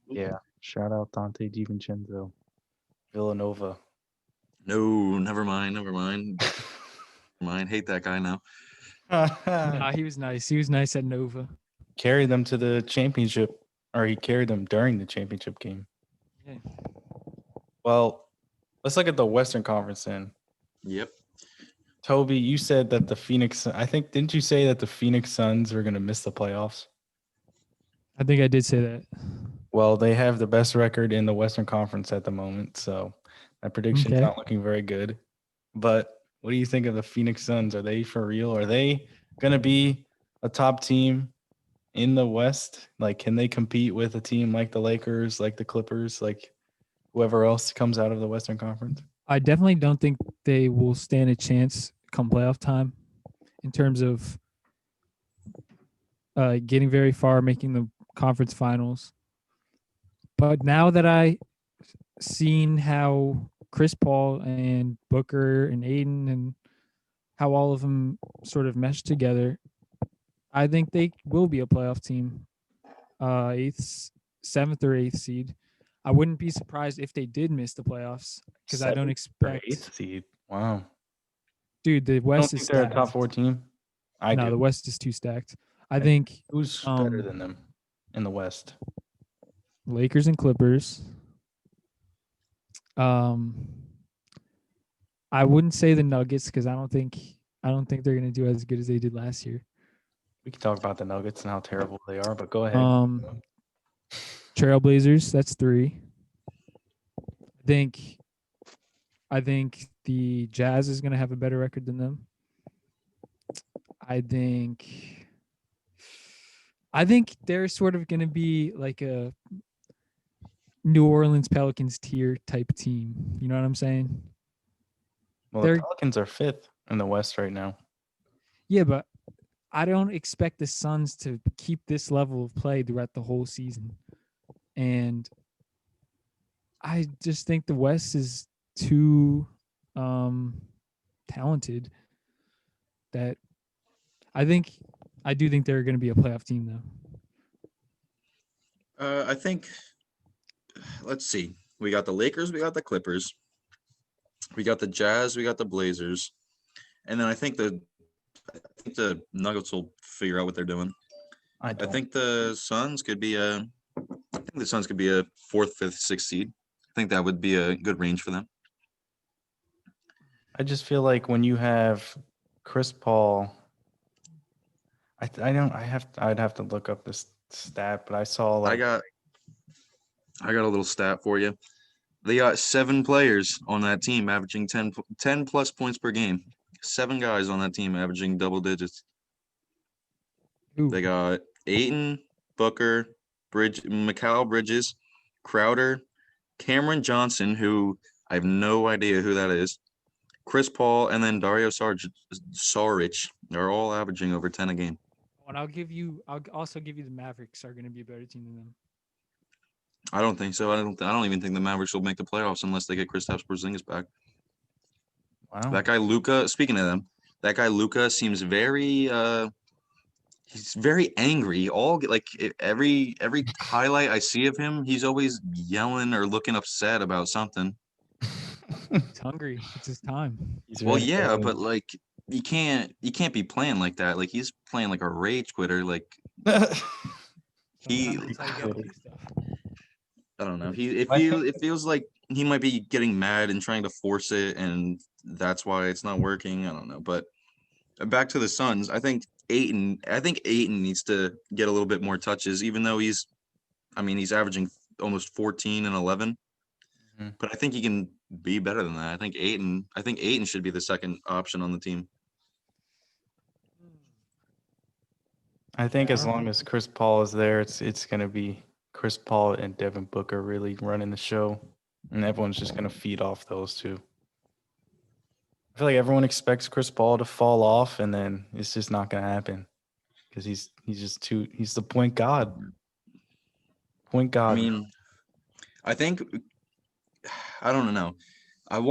Yeah. Shout out Dante DiVincenzo. Villanova. No, never mind. Hate that guy now. Nah, he was nice. He was nice at Nova. Carried them to the championship, or he carried them during the championship game. Yeah. Well, let's look at the Western Conference then. Yep. Toby, you said that didn't you say that the Phoenix Suns were going to miss the playoffs? I think I did say that. Well, they have the best record in the Western Conference at the moment, so that prediction's Okay. not looking very good. But what do you think of the Phoenix Suns? Are they for real? Are they going to be a top team in the West? Can they compete with a team like the Lakers, like the Clippers, like whoever else comes out of the Western Conference? I definitely don't think they will stand a chance come playoff time in terms of getting very far, making the conference finals. But now that I seen how Chris Paul and Booker and Aiden and how all of them sort of mesh together, I think they will be a playoff team, 7th or 8th seed. I wouldn't be surprised if they did miss the playoffs because I don't expect 8th seed. Wow. Dude, the I West don't is think they're a stacked. top 4 team. No, the West is too stacked. I think Who's better than them in the West? Lakers and Clippers. I wouldn't say the Nuggets because I don't think they're gonna do as good as they did last year. We can talk about the Nuggets and how terrible they are, but go ahead. Trailblazers, that's 3. I think the Jazz is gonna have a better record than them. I think they're sort of gonna be like a New Orleans Pelicans tier type team. You know what I'm saying? Well, the Pelicans are 5th in the West right now. Yeah, but I don't expect the Suns to keep this level of play throughout the whole season. And I just think the West is too talented that I do think they're going to be a playoff team though. I think. Let's see. We got the Lakers. We got the Clippers. We got the Jazz. We got the Blazers. And then I think the Nuggets will figure out what they're doing. I think the Suns could be a fourth, fifth, sixth seed. I think that would be a good range for them. I just feel like when you have Chris Paul, I'd have to look up this stat, but I saw like I got a little stat for you. They got 7 players on that team averaging 10 plus points per game. 7 guys on that team averaging double digits. Ooh. They got Ayton, Booker, Mikal Bridges, Crowder, Cameron Johnson, who I have no idea who that is, Chris Paul, and then Dario Saric. They're all averaging over 10 a game. And I'll also give you the Mavericks are going to be a better team than them. I don't think so. I don't even think the Mavericks will make the playoffs unless they get Kristaps Porzingis back. wow. That guy Luka. Speaking of them, that guy Luka seems very. He's very angry. Every highlight I see of him, he's always yelling or looking upset about something. He's hungry. It's his time. Well, yeah, but like you can't be playing like that. Like he's playing like a rage quitter. Like he. Sometimes that's how you gotta do stuff. I don't know. It feels like he might be getting mad and trying to force it, and that's why it's not working. I don't know. But back to the Suns, I think Ayton needs to get a little bit more touches, even though he's averaging almost 14 and 11. Mm-hmm. But I think he can be better than that. I think Ayton should be the second option on the team. I think as long as Chris Paul is there, it's going to be Chris Paul and Devin Booker really running the show, and everyone's just going to feed off those two. I feel like everyone expects Chris Paul to fall off, and then it's just not going to happen because he's the point god. Point god. I mean, I think I don't know. I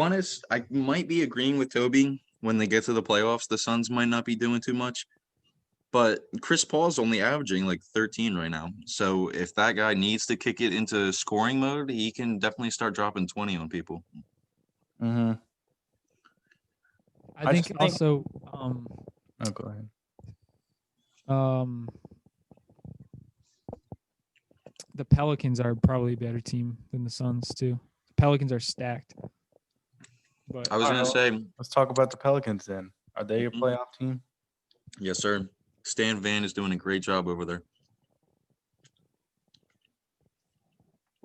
might be agreeing with Toby when they get to the playoffs. The Suns might not be doing too much. But Chris Paul's only averaging like 13 right now. So if that guy needs to kick it into scoring mode, he can definitely start dropping 20 on people. Mm-hmm. I think also oh, go ahead. The Pelicans are probably a better team than the Suns too. The Pelicans are stacked. But I was going to say, let's talk about the Pelicans then. Are they a playoff team? Yes, sir. Stan Van is doing a great job over there.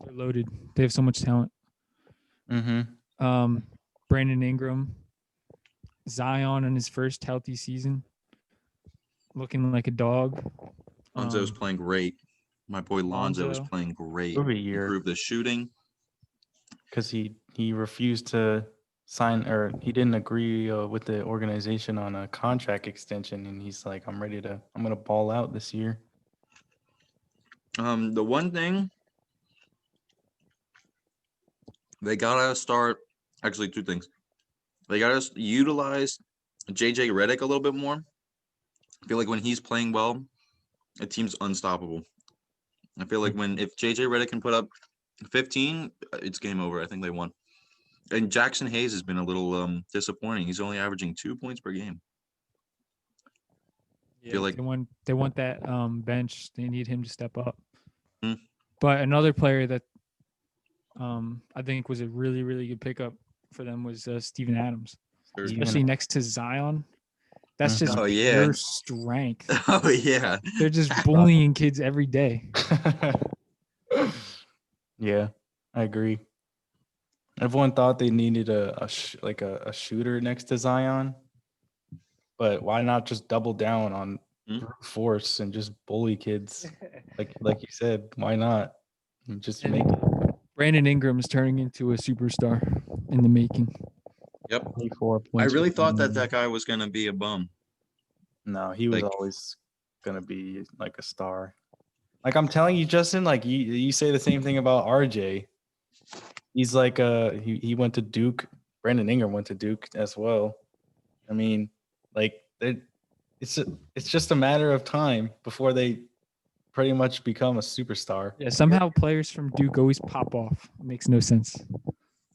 they're loaded. They have so much talent. Mm-hmm. Brandon Ingram, Zion in his first healthy season, looking like a dog. Lonzo's playing great. My boy Lonzo is playing great. Every year. Improved the shooting. Because he refused to sign, or he didn't agree with the organization on a contract extension, and he's like, I'm gonna ball out this year. The one thing they gotta start, actually 2 things. They gotta utilize JJ Redick a little bit more. I feel like when he's playing well, a team's unstoppable. I feel like if JJ Redick can put up 15, it's game over. I think they won. And Jackson Hayes has been a little disappointing. He's only averaging 2 points per game. Yeah, I feel like they want that bench. They need him to step up. Hmm. But another player that I think was a really, really good pickup for them was Steven Adams, especially next to Zion. That's just pure strength. Oh, yeah. They're just bullying kids every day. Yeah, I agree. Everyone thought they needed a shooter next to Zion, but why not just double down on brute force and just bully kids? Like you said, why not? And just make it. Brandon Ingram is turning into a superstar in the making. Yep. 24 points. I really thought that guy was going to be a bum. No, he was Like- always gonna be like a star. Like I'm telling you, Justin. Like you say the same thing about RJ. He's like he went to Duke. Brandon Ingram went to Duke as well. I mean, like it's just a matter of time before they pretty much become a superstar. Yeah, somehow players from Duke always pop off. It makes no sense. That's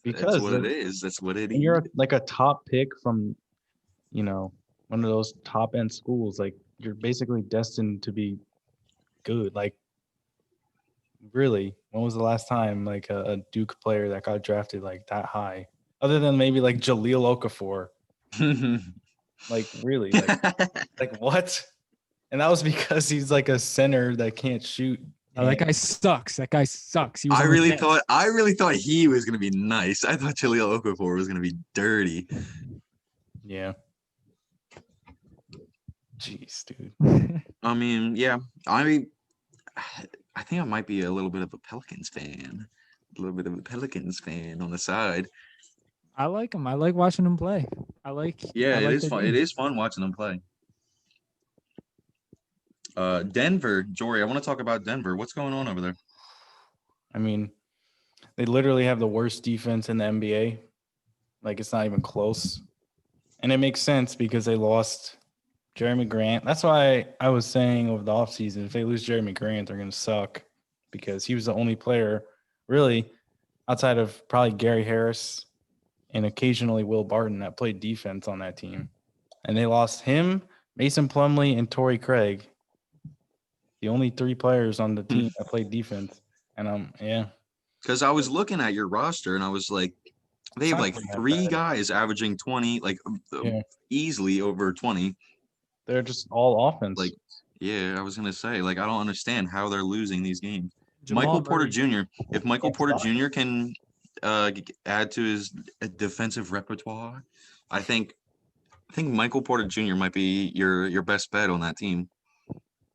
Because what it is. That's what it when is. you're like a top pick from, one of those top end schools, like you're basically destined to be good. Like, really, when was the last time like a Duke player that got drafted like that high? Other than maybe like Jahlil Okafor. Like, really, like what? And that was because he's like a center that can't shoot. Oh, that guy And- sucks. That guy sucks. He was I on the really Nets. thought he was gonna be nice. I thought Jahlil Okafor was gonna be dirty. Yeah. Jeez, dude. I mean, yeah, I think I might be a little bit of a Pelicans fan. A little bit of a Pelicans fan on the side. I like him. I like watching him play. Yeah, I it like is their fun. game. It is fun watching them play. Denver, Jory, I want to talk about Denver. What's going on over there? I mean, they literally have the worst defense in the NBA. Like, it's not even close. And it makes sense because they lost Jeremy Grant. That's why I was saying over the offseason, if they lose Jeremy Grant, they're going to suck because he was the only player, really, outside of probably Gary Harris and occasionally Will Barton that played defense on that team. And they lost him, Mason Plumlee, and Torrey Craig. The only three players on the team that played defense. And yeah. Because I was looking at your roster and I was like, they have like Not that three bad. guys averaging 20, like Yeah. easily over 20. They're just all offense. Like, yeah, I was gonna say, like, I don't understand how they're losing these games. Jamal Michael Porter Murray. Jr. If Michael Can't Porter stop. Jr. can add to his defensive repertoire, I think Michael Porter Jr. might be your best bet on that team.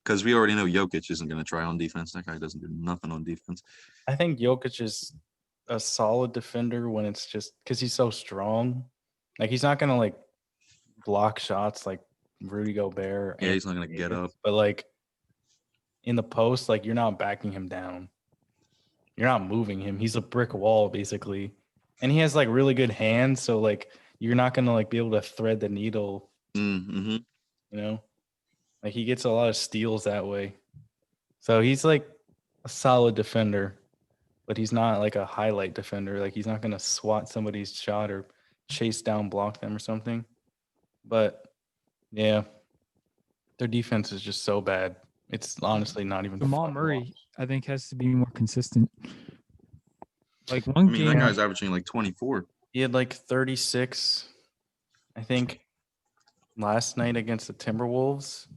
Because we already know Jokic isn't going to try on defense. That guy doesn't do nothing on defense. I think Jokic is a solid defender when it's just because he's so strong. Like, he's not gonna like block shots like Rudy Gobert. Yeah, and he's not going to get up. But like in the post, like you're not backing him down. You're not moving him. He's a brick wall basically, and he has like really good hands. So like you're not gonna like be able to thread the needle. Mm-hmm. You know, like he gets a lot of steals that way. So he's like a solid defender, but he's not like a highlight defender. Like he's not gonna swat somebody's shot or chase down, block them or something. But yeah, their defense is just so bad. It's honestly not even Jamal fun to Murray, watch. I think, has to be more consistent. Like I one mean, that game, guy's averaging like 24. He had like 36, I think, last night against the Timberwolves.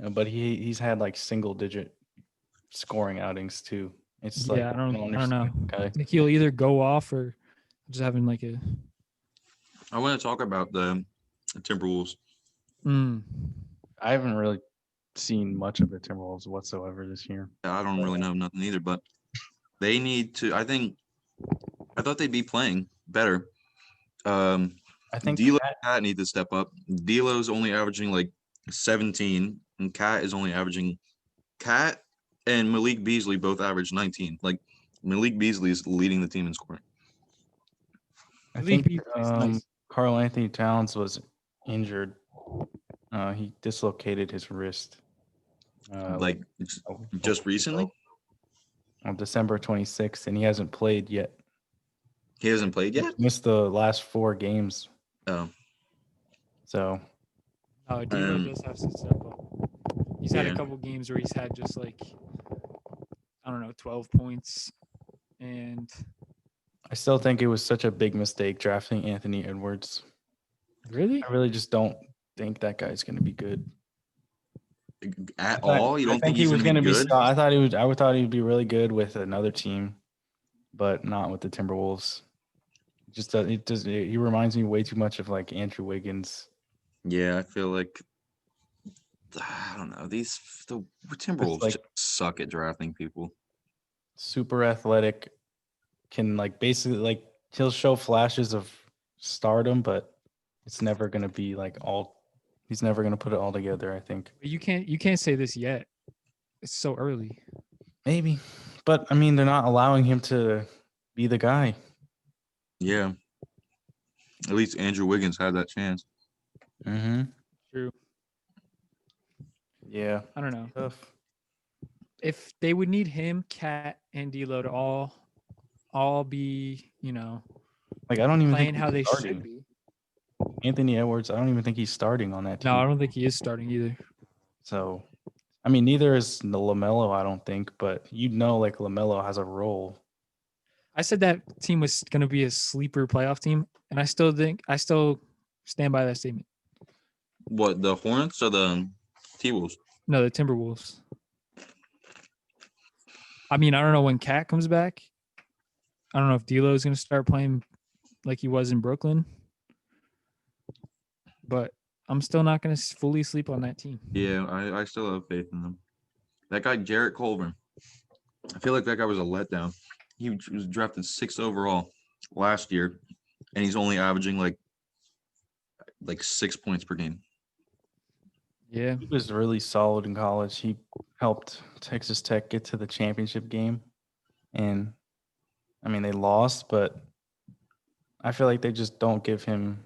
But he's had like single digit scoring outings too. It's like yeah, I don't know. understand, Okay. I think he'll either go off or just having like a. I want to talk about the Timberwolves. I haven't really seen much of the Timberwolves whatsoever this year. I don't really know nothing either, but they need to. I thought they'd be playing better. I think D'Lo and Cat need to step up. D'Lo's only averaging like 17, and Cat is only averaging. Cat and Malik Beasley both average 19. Like Malik Beasley is leading the team in scoring. I Malik think Beasley's nice. Karl Anthony Towns was injured. He dislocated his wrist. Like just recently, on December 26th, and he hasn't played yet. he hasn't played yet. Missed the last 4 games. Oh, So Oh, D'Lo Um, does have to step up. He's had yeah. a couple games where he's had just like, I don't know, 12 points, and I still think it was such a big mistake drafting Anthony Edwards. really, I really just don't think that guy's going to be good. At all, you I don't think he he's was going to be good? I thought he was. I thought he'd be really good with another team, but not with the Timberwolves. He reminds me way too much of like Andrew Wiggins. Yeah, I feel like I don't know. The Timberwolves like- just suck at drafting people. Super athletic, can like basically like he'll show flashes of stardom, but it's never going to be like all. He's never gonna put it all together, I think. But you can't say this yet. It's so early. Maybe. But I mean, they're not allowing him to be the guy. Yeah. At least Andrew Wiggins had that chance. Mm-hmm. True. Yeah. I don't know. Tough. If they would need him, Cat, and D'Lo to all be, Like I don't even playing think how he's they starting. should be. Anthony Edwards, I don't even think he's starting on that team. No, I don't think he is starting either. So, I mean, neither is the LaMelo, I don't think, but like LaMelo has a role. I said that team was going to be a sleeper playoff team, and I still stand by that statement. What, the Hornets or the T-Wolves? No, the Timberwolves. I mean, I don't know when Cat comes back. I don't know if D'Lo is going to start playing like he was in Brooklyn, but I'm still not going to fully sleep on that team. Yeah, I still have faith in them. That guy, Jarrett Culver, I feel like that guy was a letdown. He was drafted 6th overall last year, and he's only averaging like 6 points per game. Yeah. He was really solid in college. He helped Texas Tech get to the championship game. And, I mean, they lost, but I feel like they just don't give him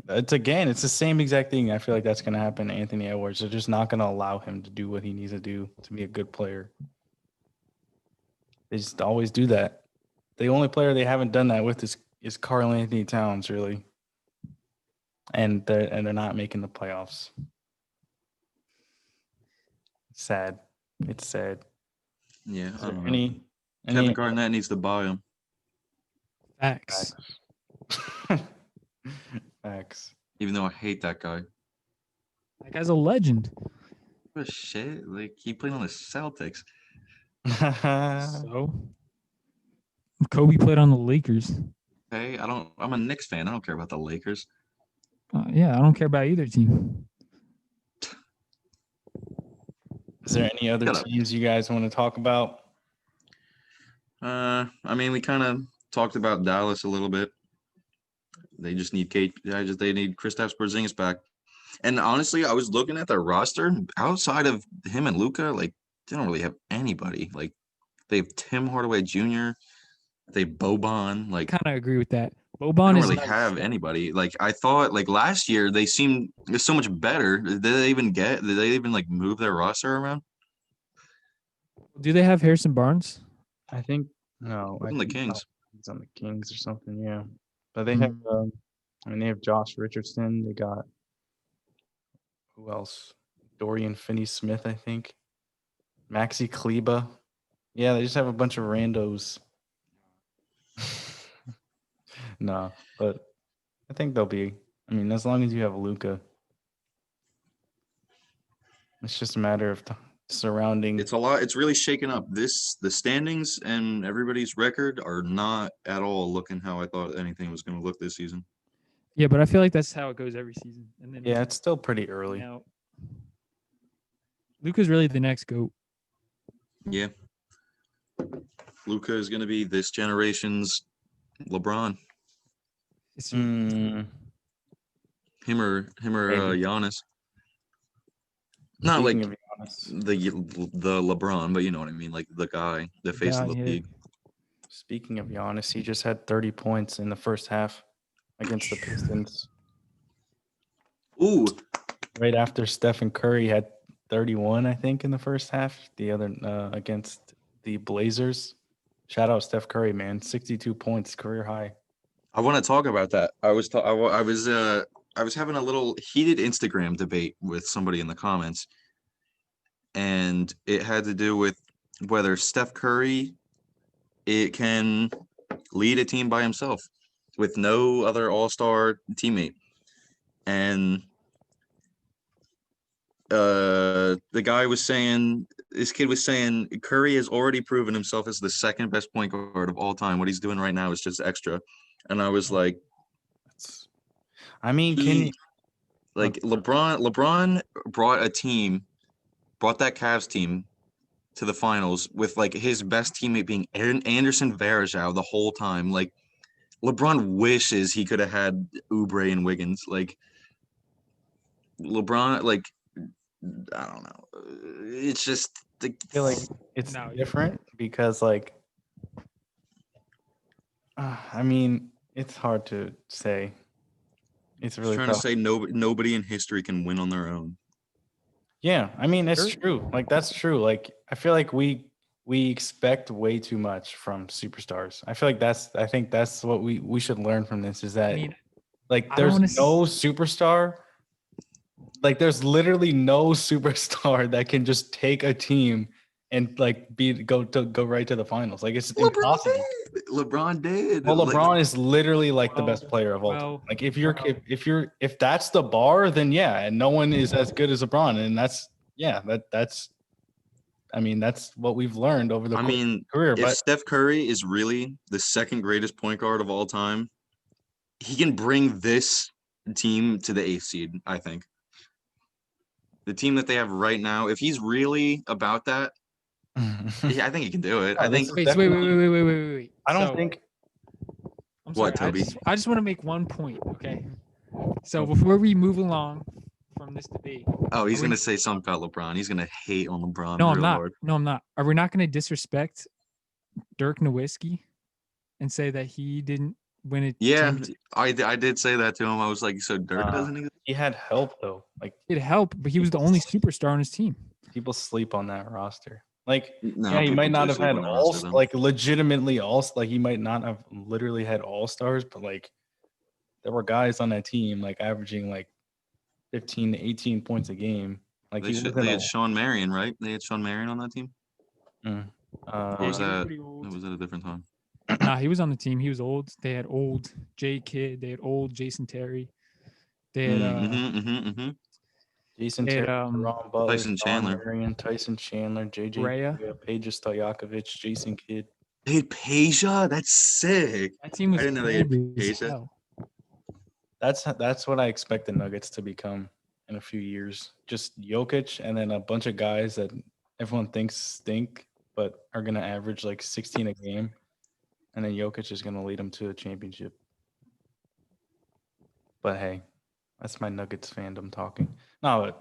it's the same exact thing. I feel like that's going to happen to Anthony Edwards. They're just not going to allow him to do what he needs to do to be a good player. They just always do that. The only player they haven't done that with is Karl Anthony Towns, really. And they're not making the playoffs. Sad. It's sad. Yeah, Is I there don't know. any Kevin Garnett needs to buy him. Facts. Facts. Even though I hate that guy. That guy's a legend. What shit? Like, he played on the Celtics. So Kobe played on the Lakers. Hey, I'm a Knicks fan. I don't care about the Lakers. Yeah, I don't care about either team. Is there any other teams you guys want to talk about? I mean, we kind of talked about Dallas a little bit. They just need they need Kristaps Porzingis back. And honestly, I was looking at their roster outside of him and Luka. Like, they don't really have anybody. Like, they have Tim Hardaway Jr. They have Boban. Like, I kind of agree with that. Boban don't is really nice. have anybody. Like, I thought like last year they seemed so much better. Did they even move their roster around? Do they have Harrison Barnes? I think no. Who's on the Kings? He's on the Kings or something, yeah. But they have they have Josh Richardson. They got who else? Dorian Finney-Smith, I think. Maxi Kleba. Yeah, they just have a bunch of randos. No, but I think they'll be. I mean, as long as you have Luka, it's just a matter of surrounding. It's a lot. It's really shaken up. The standings and everybody's record are not at all looking how I thought anything was going to look this season. Yeah, but I feel like that's how it goes every season. And then Yeah, it's still pretty early. Luka's really the next GOAT. Yeah. Luka is going to be this generation's LeBron. Mm. Him or Giannis. Not like the LeBron, but you know what I mean, like the guy, the face of the league. Speaking of Giannis, he just had 30 points in the first half against the Pistons. Ooh. Right after Stephen Curry had 31, I think, in the first half. The other against the Blazers. Shout out Steph Curry, man. 62 points, career high. I want to talk about that. I was having a little heated Instagram debate with somebody in the comments, and it had to do with whether Steph Curry can lead a team by himself with no other all-star teammate. And the guy was saying, this kid was saying, Curry has already proven himself as the second best point guard of all time. What he's doing right now is just extra. And I was like, I mean, LeBron brought that Cavs team to the finals with like his best teammate being Anderson Varejao the whole time. Like, LeBron wishes he could have had Oubre and Wiggins. Like, LeBron, like, I don't know. It's just I feel like it's No, different because, like, I mean, it's hard to say. It's really trying to tough. say nobody in history can win on their own. Yeah, I mean, it's Sure. true. Like, that's true. Like, I feel like we expect way too much from superstars. I think that's what we should learn from this is I that, mean, like, I don't there's wanna no superstar. Like, there's literally no superstar that can just take a team and, like, go right to the finals. Like, it's impossible. LeBron did. Well, Like, LeBron is literally like the best player of all time. well, Like, if that's the bar, then yeah, and no one is as good as LeBron, and that's I mean, that's what we've learned over the I course of mean, his career. if But Steph Curry is really the second greatest point guard of all time, he can bring this team to the 8th seed, I think. The team that they have right now, if he's really about that, yeah, I think he can do it. No, I think this is wait, so wait. definitely. I don't So, think. I'm sorry. What, Toby? I just want to make one point, okay? So before we move along from this debate, Oh, he's Are we- gonna say something about LeBron. He's gonna hate on LeBron no, I'm real not. hard. No, I'm not. Are we not going to disrespect Dirk Nowitzki and say that he didn't win a Yeah, championship? I did say that to him. I was like, so Dirk doesn't exist? He had help though. Like, It helped, but he was the only superstar on his team. people sleep on that roster. Like, No, yeah, he people might not do have sleep had on the all roster, though. like legitimately all like he might not have literally had all stars, but like there were guys on that team like averaging like 15 to 18 points a game. Like, They he should. wasn't They a had Sean Marion, right? They had Sean Marion on that team. Mm. Or Yeah, was he was that? pretty old. Or was that a different time? Nah, he was on the team. He was old. They had old Jay Kidd. They had old Jason Terry. They had Jason They had, Terry, Ron Butler, Tyson Sean Chandler. Marion, Tyson Chandler, JJ, Rhea. Peja Stojakovic, Jason Kidd. They had Peja. That's sick. That team was I didn't know they had old as Peja. hell. That's what I expect the Nuggets to become in a few years. Just Jokic and then a bunch of guys that everyone thinks stink, but are gonna average like 16 a game, and then Jokic is gonna lead them to a championship. But hey, that's my Nuggets fandom talking. No,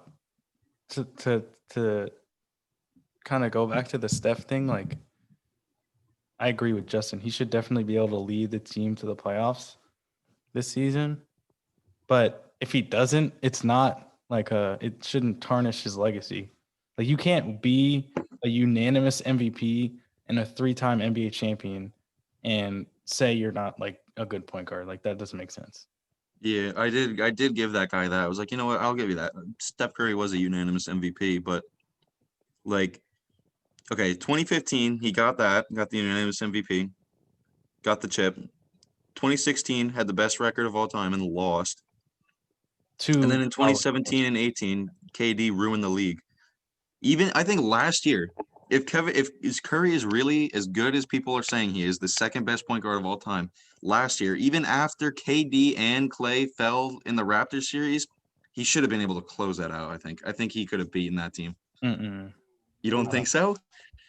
but to kind of go back to the Steph thing, like, I agree with Justin. He should definitely be able to lead the team to the playoffs this season. But if he doesn't, it's not like it shouldn't tarnish his legacy. Like, you can't be a unanimous MVP and a 3-time NBA champion and say you're not like a good point guard. Like, that doesn't make sense. Yeah, I did give that guy that. I was like, you know what? I'll give you that. Steph Curry was a unanimous MVP, but like, okay, 2015, he got the unanimous MVP, got the chip. 2016 had the best record of all time and lost. And then in 2017 and 18, KD ruined the league. Even I think last year, if Curry is really as good as people are saying he is, the second best point guard of all time, last year, even after KD and Clay fell in the Raptors series, he should have been able to close that out. I think he could have beaten that team. Mm-mm. You don't think so?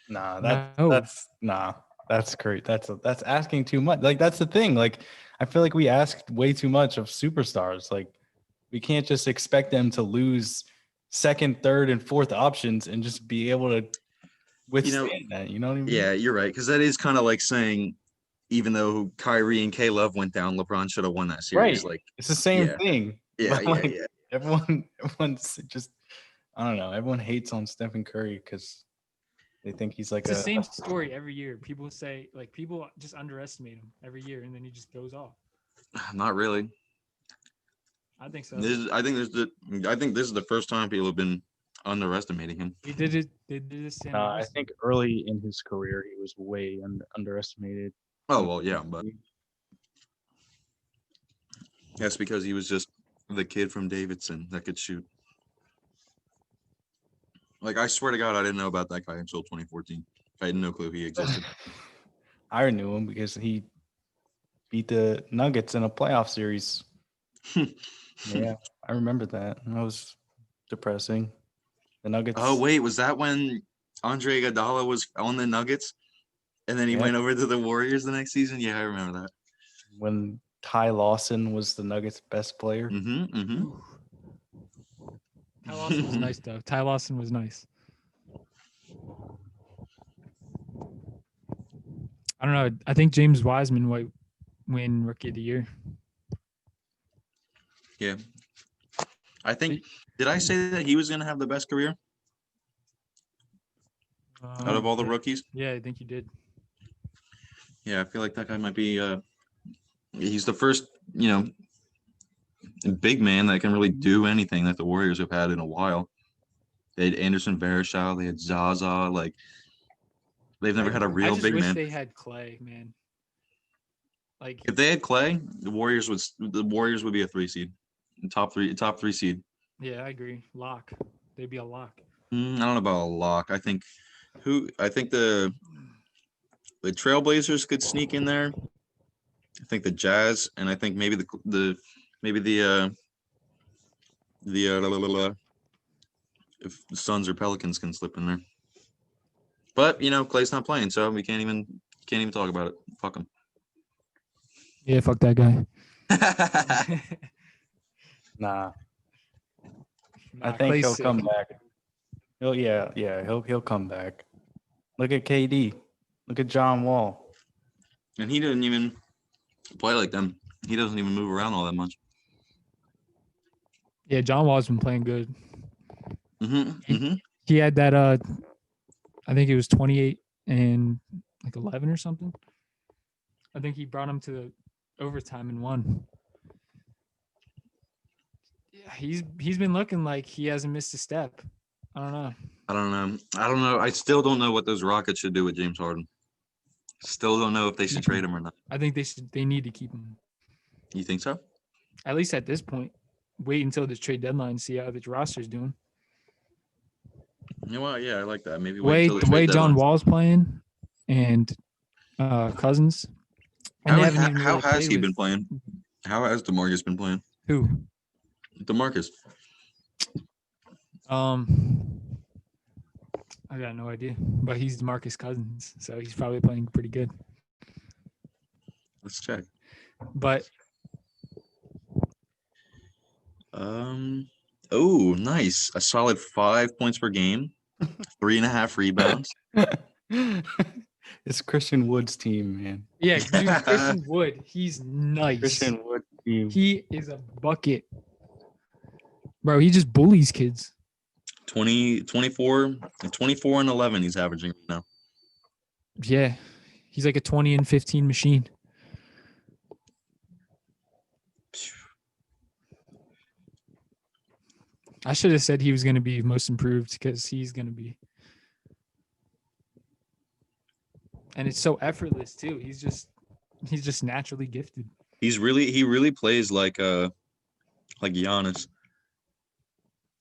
Nah, No. that's great. That's asking too much. Like, that's the thing. Like, I feel like we asked way too much of superstars. Like, we can't just expect them to lose second, third, and fourth options and just be able to withstand that. You know what I mean? Yeah, you're right. Because that is kind of like saying, even though Kyrie and K Love went down, LeBron should have won that series. Right. Like, It's the same yeah. thing. Yeah, But, yeah, like, yeah. everyone's just, I don't know. Everyone hates on Stephen Curry because they think he's like It's the same story every year. People say, like, people just underestimate him every year, and then he just goes off. Not really. I think so. I think this is the first time people have been underestimating him. He did it. They did this. I think early in his career he was way underestimated. Oh well, yeah, but that's because he was just the kid from Davidson that could shoot. Like, I swear to God, I didn't know about that guy until 2014. I had no clue he existed. I knew him because he beat the Nuggets in a playoff series. Yeah, I remember that. That was depressing. The Nuggets. Oh wait, was that when Andre Iguodala was on the Nuggets, and then he went over to the Warriors the next season? Yeah, I remember that. When Ty Lawson was the Nuggets' best player. Ty Lawson was nice though. Ty Lawson was nice. I don't know. I think James Wiseman might win Rookie of the Year. Yeah. I think, did I say that he was going to have the best career out of all the rookies? Yeah, I think you did. Yeah, I feel like that guy might be, he's the first, you know, big man that can really do anything that the Warriors have had in a while. They had Anderson Varejao, they had Zaza, like, they've never had a I real just big wish man. they had Clay, man. Like, If they had Clay, the Warriors would be a 3 seed, top three seed. yeah, I agree. Lock. They'd be a lock. I don't know about a lock. I think the Trailblazers could sneak in there. I think the Jazz, and I think maybe the if the Suns or Pelicans can slip in there. But you know, Clay's not playing, so we can't even talk about it. Fuck him. Yeah, fuck that guy. Nah, I Nah, think Clay's he'll sick. come back. He'll come back. Look at KD. Look at John Wall. And he didn't even play like them. He doesn't even move around all that much. Yeah, John Wall's been playing good. Mm-hmm. He had that I think it was 28 and like 11 or something. I think he brought him to the overtime and won. Yeah, he's been looking like he hasn't missed a step. I don't know. I still don't know what those Rockets should do with James Harden. Still don't know if they should trade him or not. I think they need to keep him. You think so? At least at this point. Wait until the trade deadline, see how the roster's doing. You know what? Yeah, I like that. Maybe The way John Wall's playing and Cousins. And how has he been playing? How has DeMarcus been playing? Who? DeMarcus. I got no idea. But he's DeMarcus Cousins, so he's probably playing pretty good. Let's check. But oh, nice. A solid 5 points per game, 3.5 rebounds. It's Christian Wood's team, man. yeah, dude, Christian Wood, he's nice. Christian Wood team. He is a bucket. Bro, he just bullies kids. 24 and 11 he's averaging right now. Yeah. He's like a 20 and 15 machine. I should have said he was going to be most improved because he's going to be. And it's so effortless too. He's just naturally gifted. He really plays like Giannis.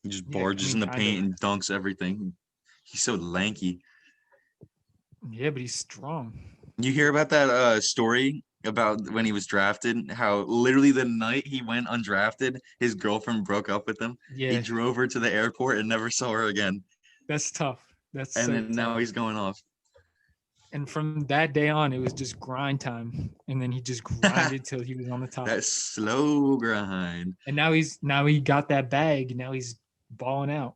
He just barges in the paint and dunks everything. He's so lanky. Yeah, but he's strong. You hear about that story about when he was drafted? How literally the night he went undrafted, his girlfriend broke up with him. Yeah. He drove her to the airport and never saw her again. That's tough. Now he's going off. And from that day on, it was just grind time. And then he just grinded till he was on the top. That slow grind. And now he got that bag. Now he's balling out.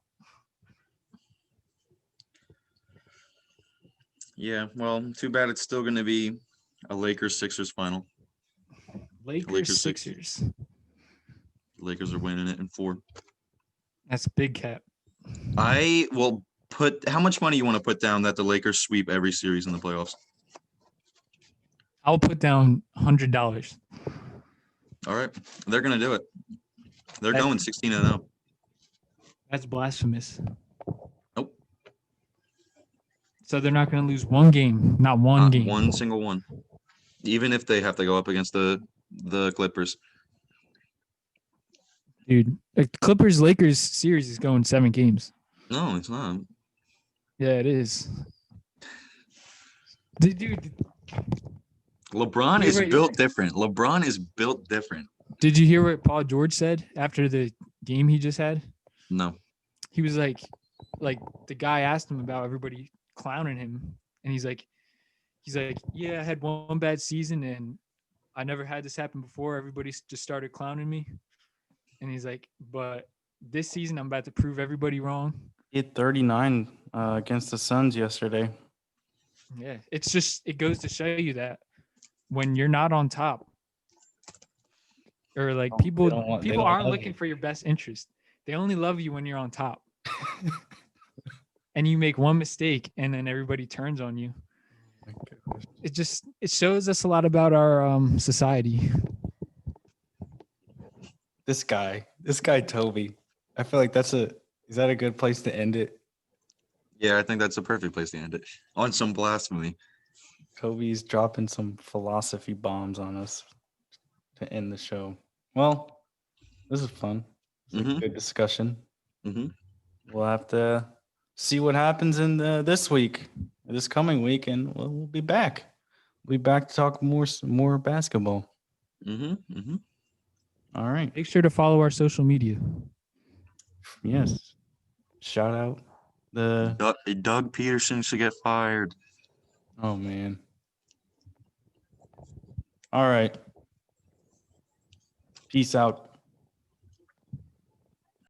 Yeah, well, too bad it's still going to be a Lakers-Sixers final. Lakers-Sixers. Lakers are winning it in 4. That's big cap. I will put – how much money you want to put down that the Lakers sweep every series in the playoffs? I'll put down $100. All right. They're going to do it. They're going 16-0. That's blasphemous. Nope. So they're not going to lose one game, not game. One single one. Even if they have to go up against the Clippers. Dude, the Clippers-Lakers series is going 7 games. No, it's not. Yeah, it is. Dude. LeBron is built different. LeBron is built different. Did you hear what Paul George said after the game he just had? No. He was like the guy asked him about everybody clowning him, and he's like, yeah, I had one bad season, and I never had this happen before. Everybody just started clowning me, and he's like, but this season I'm about to prove everybody wrong. He hit 39 against the Suns yesterday. Yeah, it goes to show you that when you're not on top, or like Oh, they people don't people aren't love looking you. for your best interest. They only love you when you're on top. And you make one mistake and then everybody turns on you. It shows us a lot about our society. This guy Toby. I feel like is that a good place to end it? Yeah, I think that's a perfect place to end it on some blasphemy. Toby's dropping some philosophy bombs on us to end the show. Well, this is fun. It's a good discussion. Mhm. We'll have to see what happens in this coming week, and we'll be back. We'll be back to talk more basketball. All right. Make sure to follow our social media. Yes. Shout out the. Doug Peterson should get fired. Oh man. All right. Peace out.